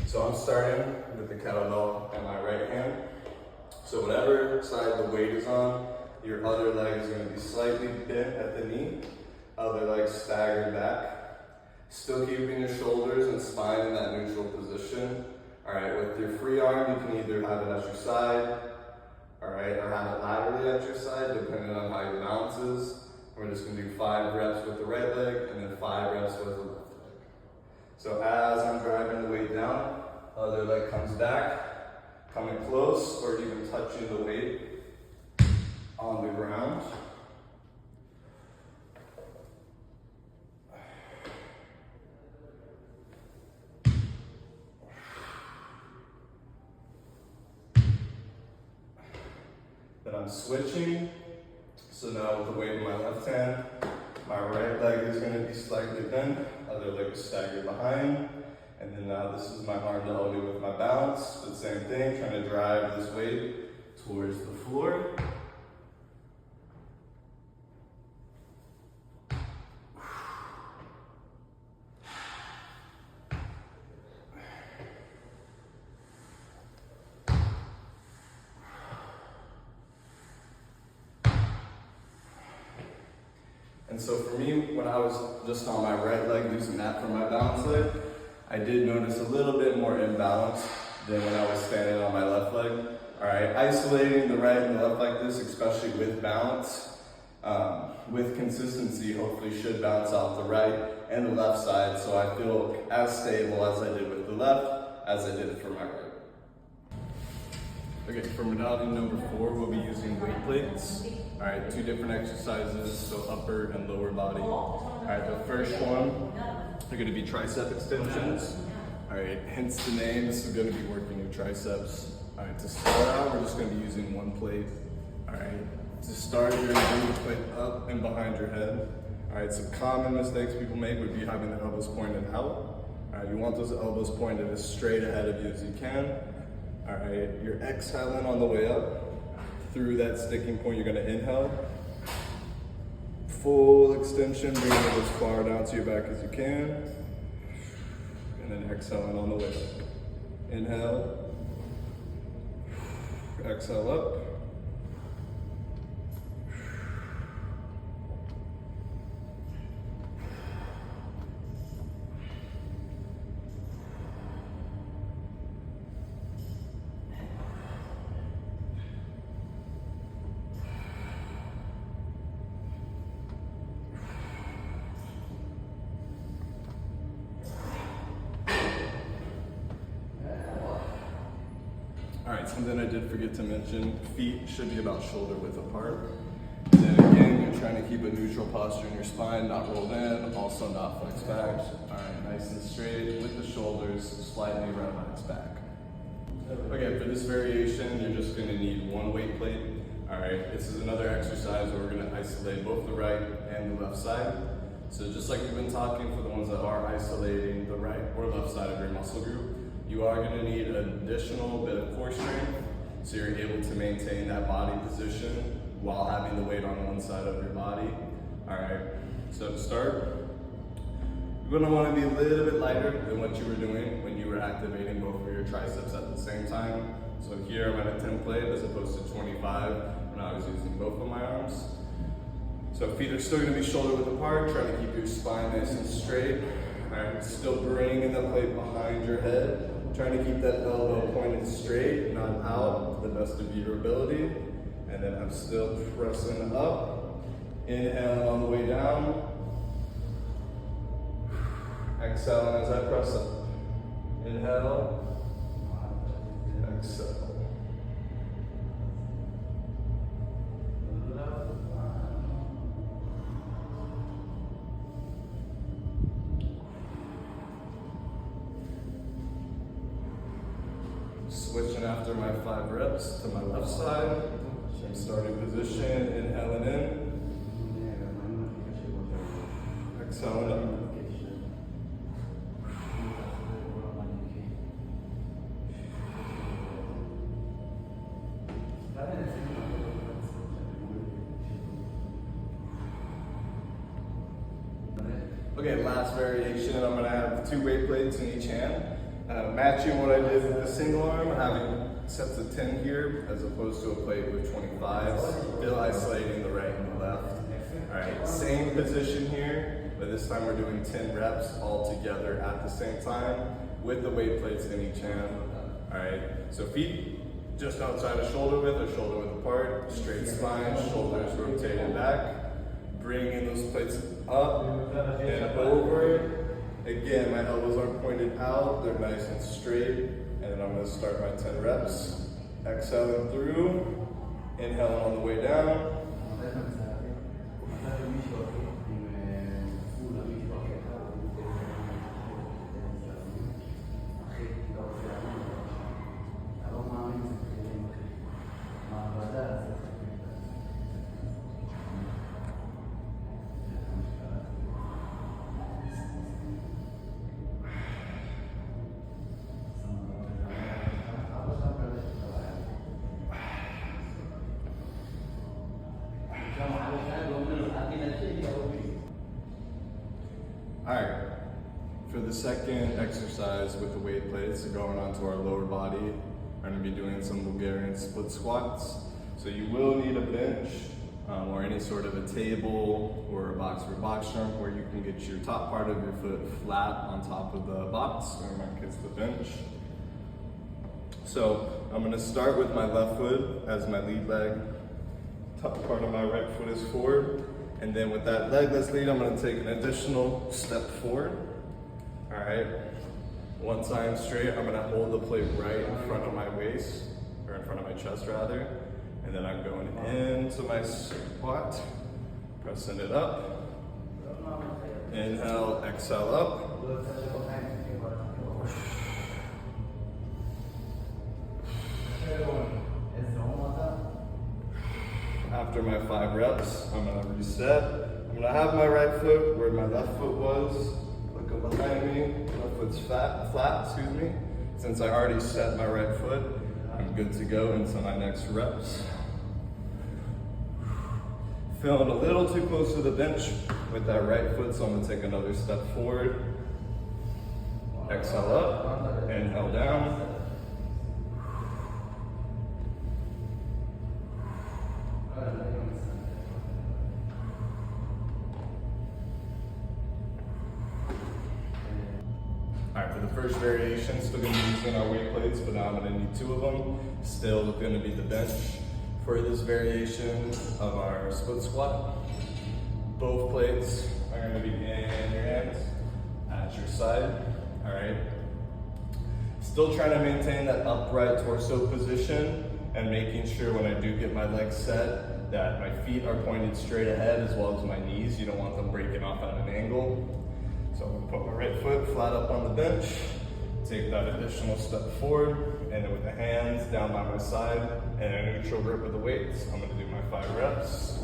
C: So I'm starting with the kettlebell in my right hand. So whatever side the weight is on, your other leg is going to be slightly bent at the knee, other leg staggered back. Still keeping your shoulders and spine in that neutral position. All right, with your free arm, you can either have it at your side, all right, or have it laterally at your side, depending on how your balance is. We're just gonna do 5 reps with the right leg and then 5 reps with the left leg. So as I'm driving the weight down, other leg comes back, coming close or even touching the weight on the ground. Then I'm switching. So now with the weight in my left hand, my right leg is going to be slightly bent, other leg is staggered behind. And then now this is my arm to help me with my balance. But same thing, trying to drive this weight towards the floor. And so for me, when I was just on my right leg, using that for my balance leg, I did notice a little bit more imbalance than when I was standing on my left leg. All right, isolating the right and the left like this, especially with balance, with consistency, hopefully should balance out the right and the left side, so I feel as stable as I did with the left, as I did for my right.
A: Okay, for modality number 4, we'll be using weight plates. All right, 2 different exercises, so upper and lower body. All right, the first one, they're gonna be tricep extensions. All right, hence the name, this is gonna be working your triceps. All right, to start out, we're just gonna be using 1 plate. All right, to start, you're gonna bring the plate up and behind your head. All right, some common mistakes people make would be having the elbows pointed out. All right, you want those elbows pointed as straight ahead of you as you can. All right, you're exhaling on the way up. Through that sticking point, you're gonna inhale. Full extension, bringing it as far down to your back as you can. And then exhaling on the way up. Inhale. Exhale up. All right, something I did forget to mention, feet should be about shoulder width apart. And then again, you're trying to keep a neutral posture in your spine, not rolled in, also not flexed back. All right, nice and straight with the shoulders slightly relaxed back. Okay, for this variation, you're just gonna need 1 weight plate. All right, this is another exercise where we're gonna isolate both the right and the left side. So just like we've been talking for the ones that are isolating the right or left side of your muscle group, you are going to need an additional bit of core strength so you're able to maintain that body position while having the weight on one side of your body. All right, so to start, you're going to want to be a little bit lighter than what you were doing when you were activating both of your triceps at the same time. So here I'm at a 10 plate as opposed to 25 when I was using both of my arms. So feet are still going to be shoulder width apart, trying to keep your spine nice and straight. All right, still bringing the plate behind your head. Trying to keep that elbow pointed straight, not out, to the best of your ability. And then I'm still pressing up. Inhaling on the way down. Exhaling as I press up. Inhale. Exhale. Switching after my 5 reps to my left side. Same starting position, inhaling in. Exhaling up. Okay, last variation, I'm gonna have 2 weight plates in each hand. Matching what I did with the single arm, having sets of 10 here as opposed to a plate with 25, still isolating the right and the left. All right, same position here, but this time we're doing 10 reps all together at the same time with the weight plates in each hand. All right, so feet just outside of shoulder width or shoulder width apart, straight spine, shoulders rotated back, bringing those plates up and over. Again, my elbows aren't pointed out, they're nice and straight. And then I'm gonna start my 10 reps. Exhaling through, inhaling on the way down. All right, for the second exercise with the weight plates, going on to our lower body, we're gonna be doing some Bulgarian split squats. So you will need a bench or any sort of a table or a box for box jump where you can get your top part of your foot flat on top of the box, or in my case, the bench. So I'm gonna start with my left foot as my lead leg. Top part of my right foot is forward. And then with that leg that's lead, I'm gonna take an additional step forward. All right, once I am straight, I'm gonna hold the plate right in front of my waist.
C: or in front of my chest rather. And then I'm going into my squat, pressing it up. Inhale, exhale up. After my 5 reps, I'm gonna reset. I'm gonna have my right foot where my left foot was. Look up behind me, left foot's flat, excuse me. Since I already set my right foot, I'm good to go into my next reps. Feeling a little too close to the bench with that right foot, so I'm gonna take another step forward. Exhale up, inhale down. All right, for the first variation, still gonna be using our weight plates, but now I'm gonna need 2 of them. Still gonna be the bench. For this variation of our split squat, both plates are gonna be in your hands at your side, all right? Still trying to maintain that upright torso position and making sure when I do get my legs set that my feet are pointed straight ahead as well as my knees. You don't want them breaking off at an angle. So I'm gonna put my right foot flat up on the bench, take that additional step forward, and then with the hands down by my side and a neutral grip with the weights, I'm gonna do my 5 reps.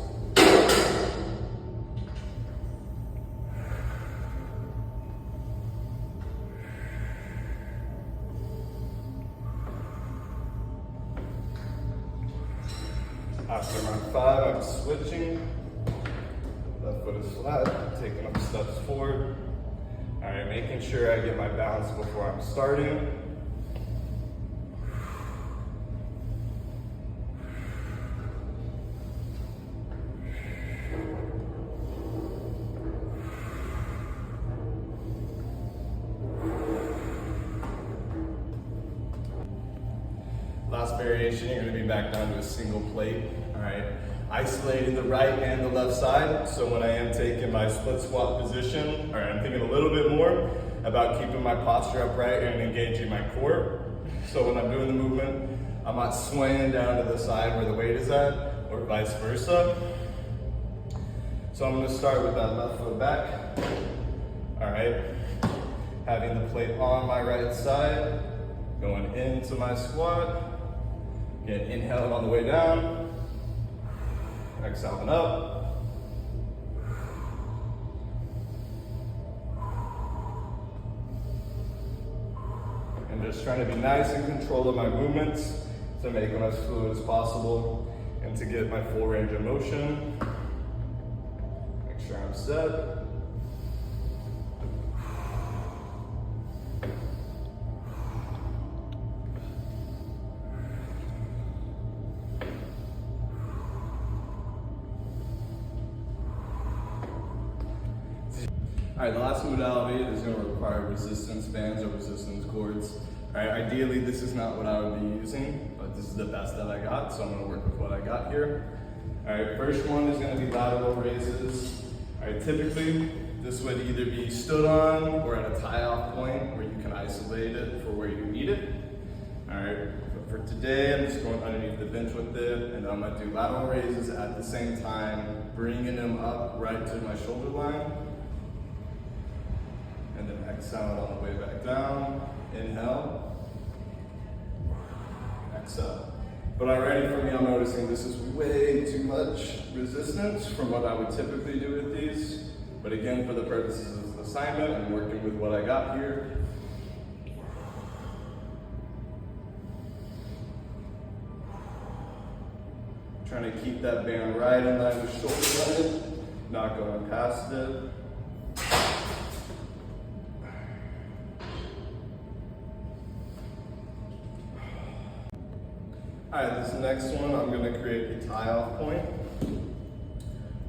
C: After my 5, I'm switching. Left foot is flat, taking up steps forward. All right, making sure I get my balance before I'm starting. Last variation, you're gonna be back down to a single plate, all right? Isolating the right and the left side, so when I am taking my split squat position, all right, I'm thinking a little bit more about keeping my posture upright and engaging my core. So when I'm doing the movement, I'm not swaying down to the side where the weight is at, or vice versa. So I'm gonna start with that left foot back, all right? Having the plate on my right side, going into my squat. Again, inhaling on the way down, exhaling up. And just trying to be nice in control of my movements to make them as fluid as possible and to get my full range of motion. Make sure I'm set. All right, the last modality is going to require resistance bands or resistance cords. All right, ideally this is not what I would be using, but this is the best that I got, so I'm going to work with what I got here. All right, first one is going to be lateral raises. All right, typically this would either be stood on or at a tie-off point where you can isolate it for where you need it. All right, but for today I'm just going underneath the bench with it, and I'm going to do lateral raises at the same time, bringing them up right to my shoulder line. And then exhale on the way back down. Inhale. Exhale. But already for me, I'm noticing this is way too much resistance from what I would typically do with these. But again, for the purposes of the assignment, I'm working with what I got here. Trying to keep that band right in line with shoulder line, not going past it. All right, this next one, I'm gonna create a tie-off point.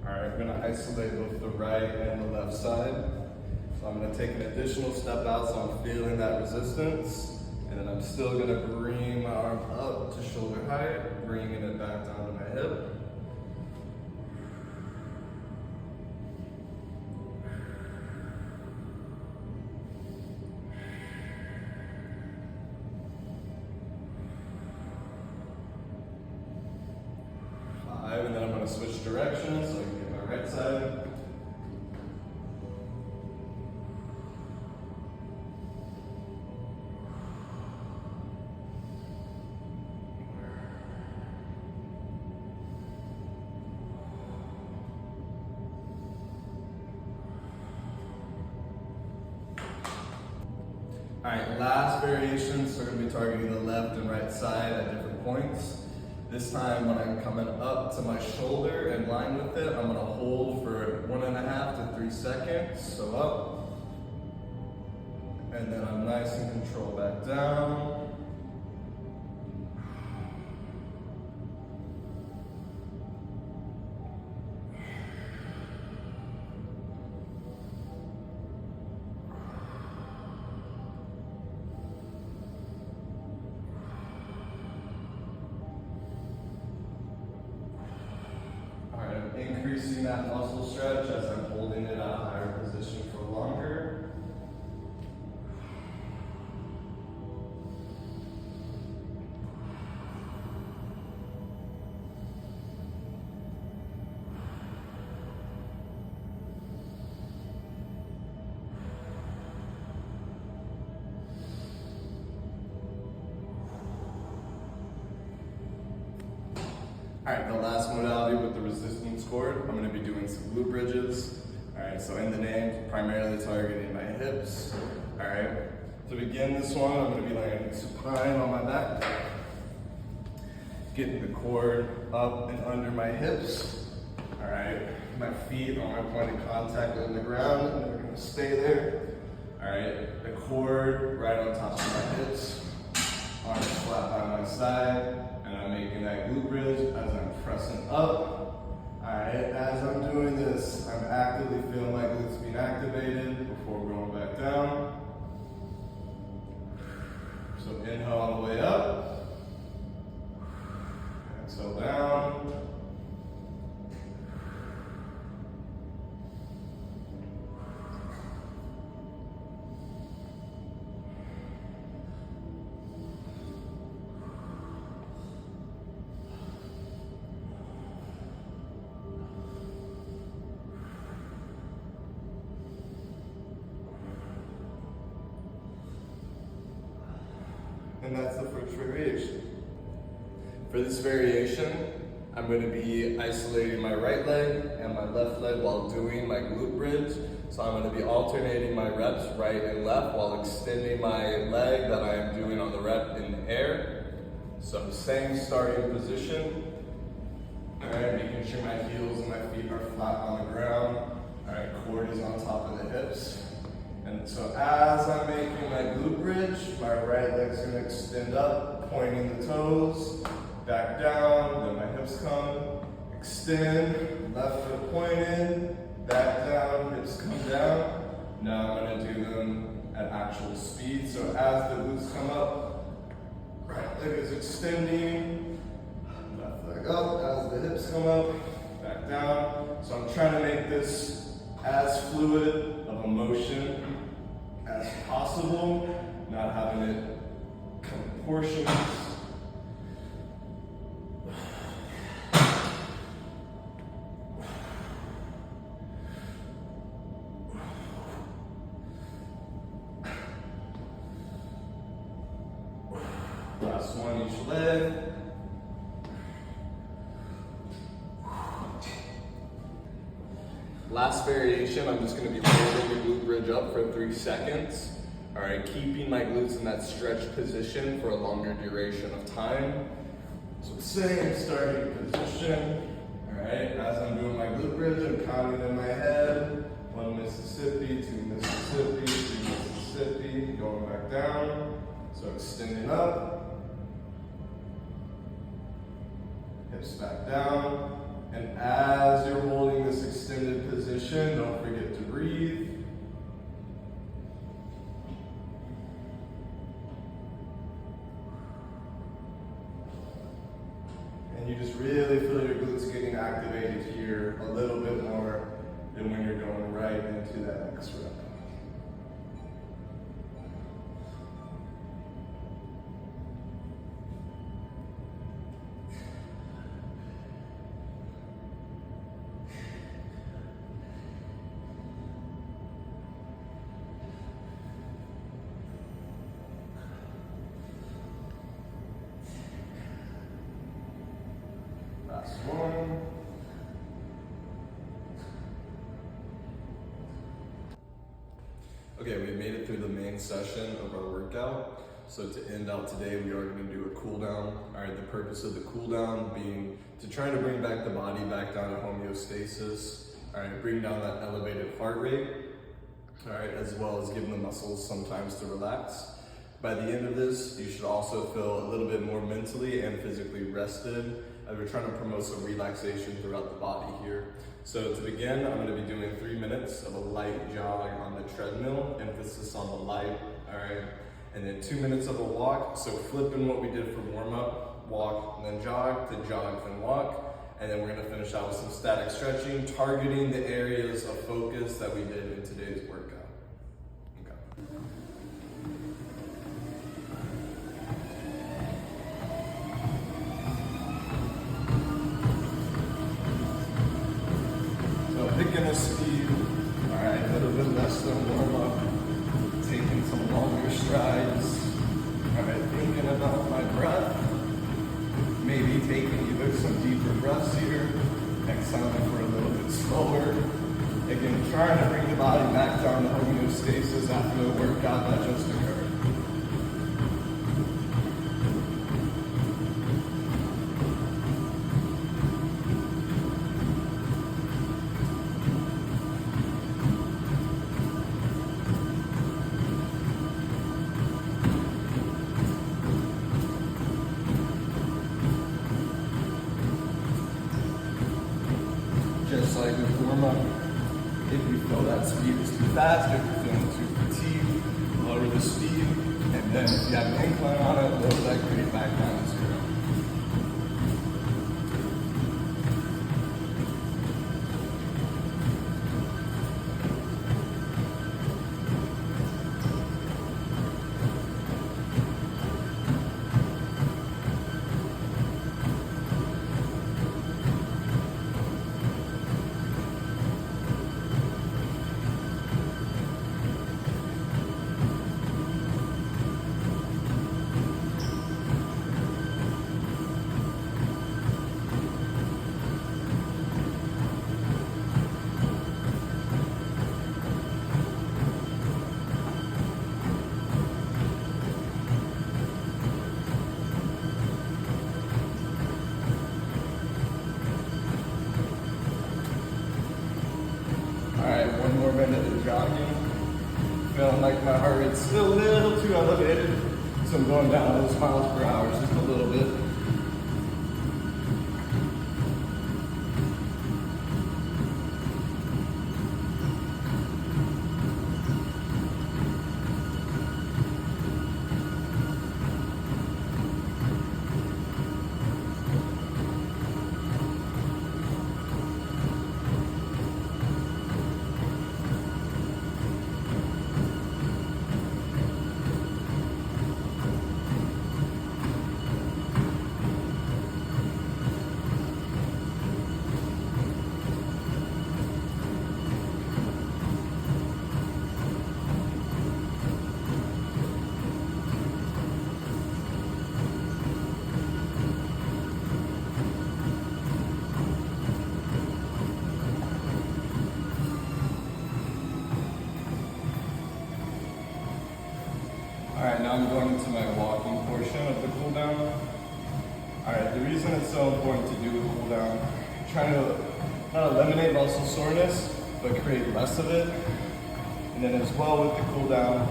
C: All right, I'm gonna isolate both the right and the left side. So I'm gonna take an additional step out so I'm feeling that resistance. And then I'm still gonna bring my arm up to shoulder height, bringing it back down to my hip.
A: gonna switch directions so I can get my right side. All right, last variations, we're gonna be targeting the left and right side at different points. This time when I'm coming up to my shoulder in line with it, I'm gonna hold for 1.5 to 3 seconds, so up. And then I'm nice and control back down. Increasing that muscle stretch as I'm holding it at a higher position for longer. All right, the last modality with the resistance cord, I'm gonna be doing some glute bridges. All right, so in the name, primarily targeting my hips. All right, to begin this one, I'm gonna be laying supine on my back. Getting the cord up and under my hips. All right, my feet on my point of contact on the ground, and they're gonna stay there. All right, the cord right on top of my hips. Arms flat by my side. And I'm making that glute bridge as I'm pressing up. All right, as I'm doing this, I'm actively feeling my glutes being activated before going back down. So inhale all the way up. Exhale down. And that's the first variation. For this variation, I'm going to be isolating my right leg and my left leg while doing my glute bridge. So I'm going to be alternating my reps right and left while extending my leg that I am doing on the rep in the air. So same starting position. All right, making sure my heels and my feet are flat on the ground. All right, cord is on top of the hips. And so as I'm making my glute bridge, my right leg's gonna extend up, pointing the toes, back down, then my hips come, extend, left foot pointed, back down, hips come down. Now I'm gonna do them at actual speed. So as the glutes come up, right leg is extending, left leg up, as the hips come up, back down. So I'm trying to make this as fluid of a motion as possible, not having it come in portions. Last one each leg. Last variation, I'm just going to be holding the glute bridge up for 3 seconds. All right, keeping my glutes in that stretched position for a longer duration of time. So same starting position. All right, as I'm doing my glute bridge, I'm counting in my head. 1 Mississippi, 2 Mississippi, 3 Mississippi, going back down. So extending up. Hips back down. And as you're holding this extended position, don't forget to breathe. And you just really feel your glutes getting activated here a little bit more than when you're going right into that next rep.
C: one.
A: Okay, we made it through the main session of our workout. So to end out today, we are going to do a cool down. All right, the purpose of the cool down being to try to bring back the body back down to homeostasis. All right, bring down that elevated heart rate. All right, as well as giving the muscles some time to relax. By the end of this, you should also feel a little bit more mentally and physically rested as we're trying to promote some relaxation throughout the body here. So to begin, I'm going to be doing 3 minutes of a light jog on the treadmill, emphasis on the light, all right? And then 2 minutes of a walk, so flipping what we did for warm up, walk, and then jog, then walk. And then we're going to finish out with some static stretching, targeting the areas of focus that we did in today's workout. Picking a speed, all right, a little bit less than warm up, taking some longer strides, all right, thinking about my breath, maybe taking either some deeper breaths here, exhaling for a little bit slower, again, trying to bring the body back down to homeostasis after the workout that just occurred. Just like with warm up, if you feel that speed is too fast, if you're feeling too fatigued, lower the speed, and then if you have an incline on it, lower that grade back down to 0. Alright, 1 more minute of jogging. Feeling like my heart rate's still a little too elevated, so I'm going down those miles per hour just a little bit. Alright, now I'm going into my walking portion of the cool down. Alright, the reason it's so important to do the cool down, trying to not eliminate muscle soreness, but create less of it. And then as well with the cool down,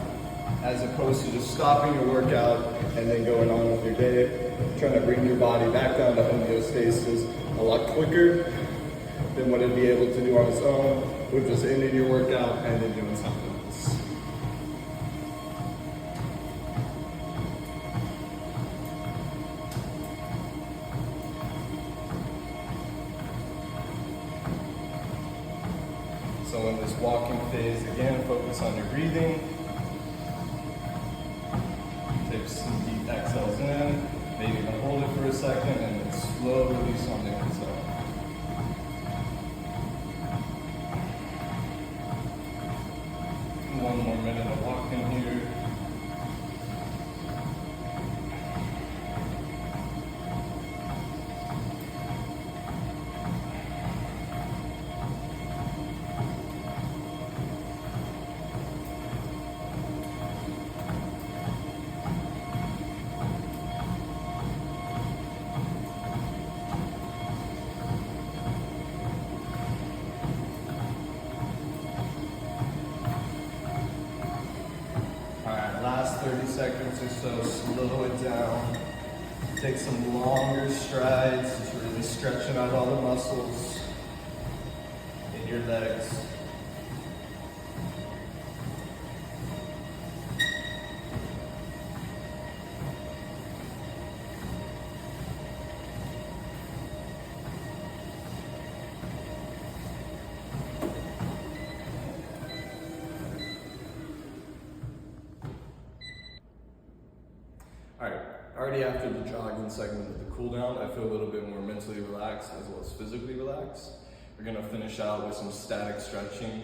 A: as opposed to just stopping your workout and then going on with your day, trying to bring your body back down to homeostasis a lot quicker than what it'd be able to do on its own with just ending your workout and then doing something else. So in this walking phase, again, focus on your breathing. Take some deep exhales in, maybe even hold it for a second, and then slow release on the exhale. One more minute of walking here. last 30 seconds or so, slow it down. Take some longer strides, just really stretching out all the muscles in your legs. Alright, already after the jogging segment of the cool down, I feel a little bit more mentally relaxed as well as physically relaxed. We're gonna finish out with some static stretching.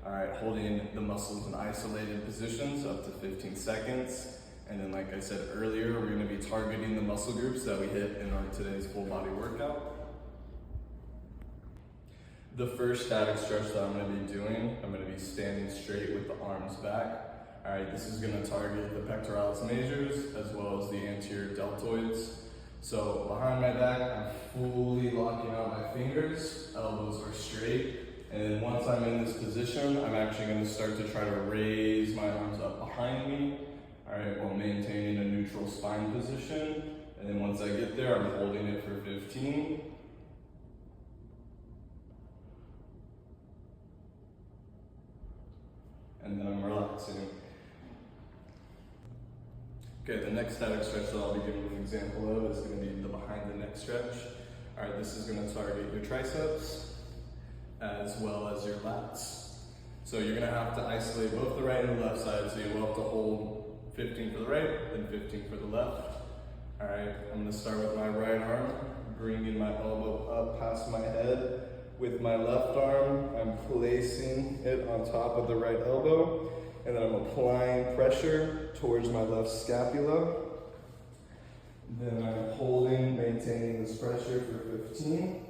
A: Alright, holding the muscles in isolated positions up to 15 seconds. And then like I said earlier, we're gonna be targeting the muscle groups that we hit in our today's full body workout. The first static stretch that I'm gonna be doing, I'm gonna be standing straight with the arms back. All right, this is gonna target the pectoralis majors as well as the anterior deltoids. So behind my back, I'm fully locking out my fingers, elbows are straight. And then once I'm in this position, I'm actually gonna start to try to raise my arms up behind me, all right, while maintaining a neutral spine position. And then once I get there, I'm holding it for 15. And then I'm relaxing. Okay, the next static stretch that I'll be giving an example of is going to be the behind the neck stretch. All right, this is going to target your triceps as well as your lats. So you're going to have to isolate both the right and the left side. So you will have to hold 15 for the right, then 15 for the left. All right, I'm going to start with my right arm, bringing my elbow up past my head. With my left arm, I'm placing it on top of the right elbow. And then I'm applying pressure towards my left scapula. Then I'm holding, maintaining this pressure for 15.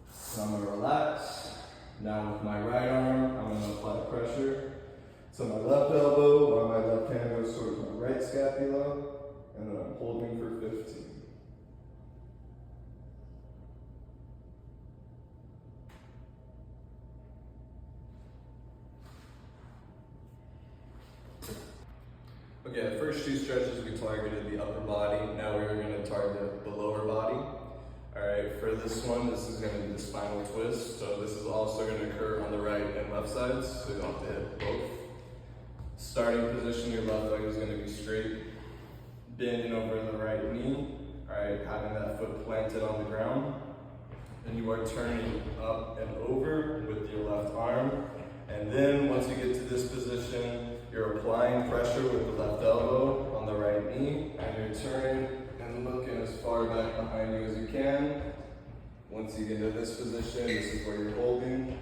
A: So I'm gonna relax. Now with my right arm, I'm gonna apply pressure to my left elbow while my left hand goes towards my right scapula. And then I'm holding for 15. Okay, the first two stretches we targeted the upper body. Now we're going to target the lower body. All right, for this one, this is going to be the spinal twist. So this is also going to occur on the right and left sides, so you don't have to hit both. Starting position, your left leg is going to be straight, bending over the right knee. All right, having that foot planted on the ground. And you are turning up and over with your left arm. And then once you get to this position, you're applying pressure with the left elbow on the right knee, and you're turning and looking as far back behind you as you can. Once you get to this position, this is where you're holding.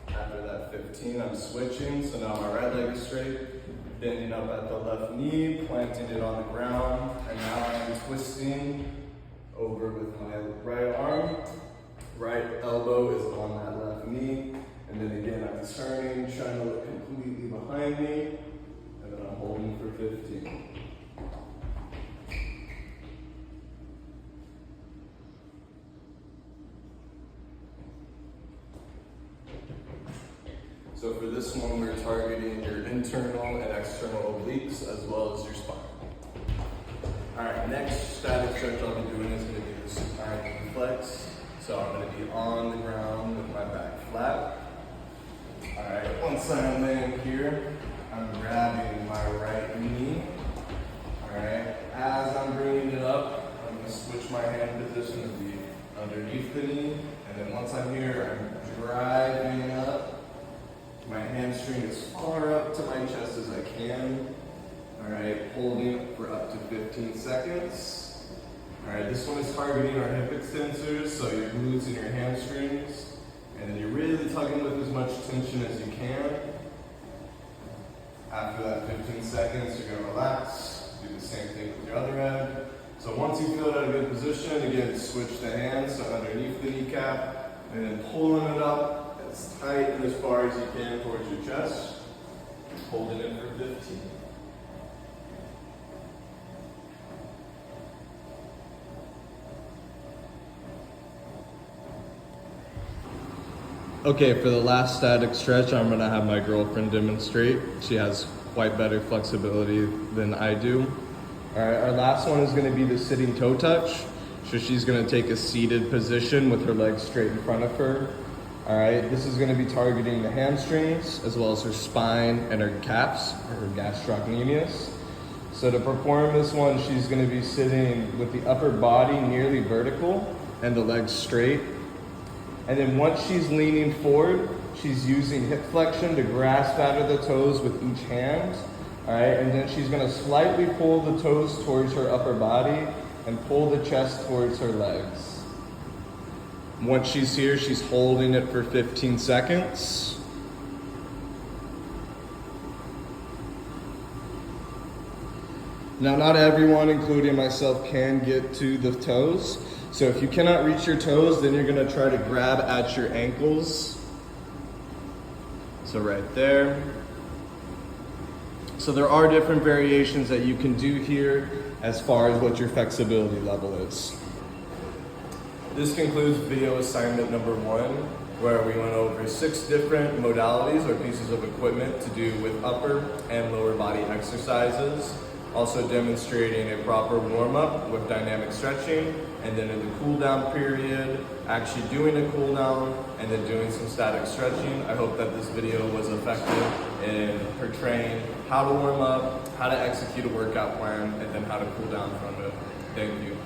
A: After that 15, I'm switching, so now my right leg is straight, bending up at the left knee, planting it on the ground, and now I'm twisting over with my right arm. Right elbow is on that left knee, and then again I'm turning, trying to look completely behind me, and then I'm holding for 15. So for this one, we're targeting your internal and external obliques as well as your spine. All right, next static stretch I'll be doing is going to be the supine flex. So I'm going to be on the ground with my back flat. All right, once I'm laying here, I'm grabbing my right knee. All right, as I'm bringing it up, I'm going to switch my hand position to be underneath the knee. And then once I'm here, I'm driving up. My hamstring as far up to my chest as I can. All right, holding it for up to 15 seconds. All right, this one is targeting our hip extensors, so your glutes and your hamstrings. And then you're really tugging with as much tension as you can. After that 15 seconds, you're gonna relax. Do the same thing with your other end. So once you feel at a good position, again, switch the hands, so underneath the kneecap, and then pulling it up as tight and as far as you can towards your chest.
B: holding it for 15.
C: Okay, for the last static stretch, I'm gonna have my girlfriend demonstrate. She has quite better flexibility than I do. All right, our last one is gonna be the sitting toe touch. So she's gonna take a seated position with her legs straight in front of her. All right, this is gonna be targeting the hamstrings as well as her spine and her caps, or her gastrocnemius. So to perform this one, she's gonna be sitting with the upper body nearly vertical and the legs straight. And then once she's leaning forward, she's using hip flexion to grasp out of the toes with each hand. All right, and then she's gonna slightly pull the toes towards her upper body and pull the chest towards her legs. Once she's here, she's holding it for 15 seconds. Now, not everyone, including myself, can get to the toes. So if you cannot reach your toes, then you're gonna try to grab at your ankles. So right there. So there are different variations that you can do here as far as what your flexibility level is. This concludes video assignment number 1, where we went over 6 different modalities or pieces of equipment to do with upper and lower body exercises. Also demonstrating a proper warm-up with dynamic stretching, and then in the cool down period, actually doing a cool down and then doing some static stretching. I hope that this video was effective in portraying how to warm up, how to execute a workout plan, and then how to cool down from it. Thank you.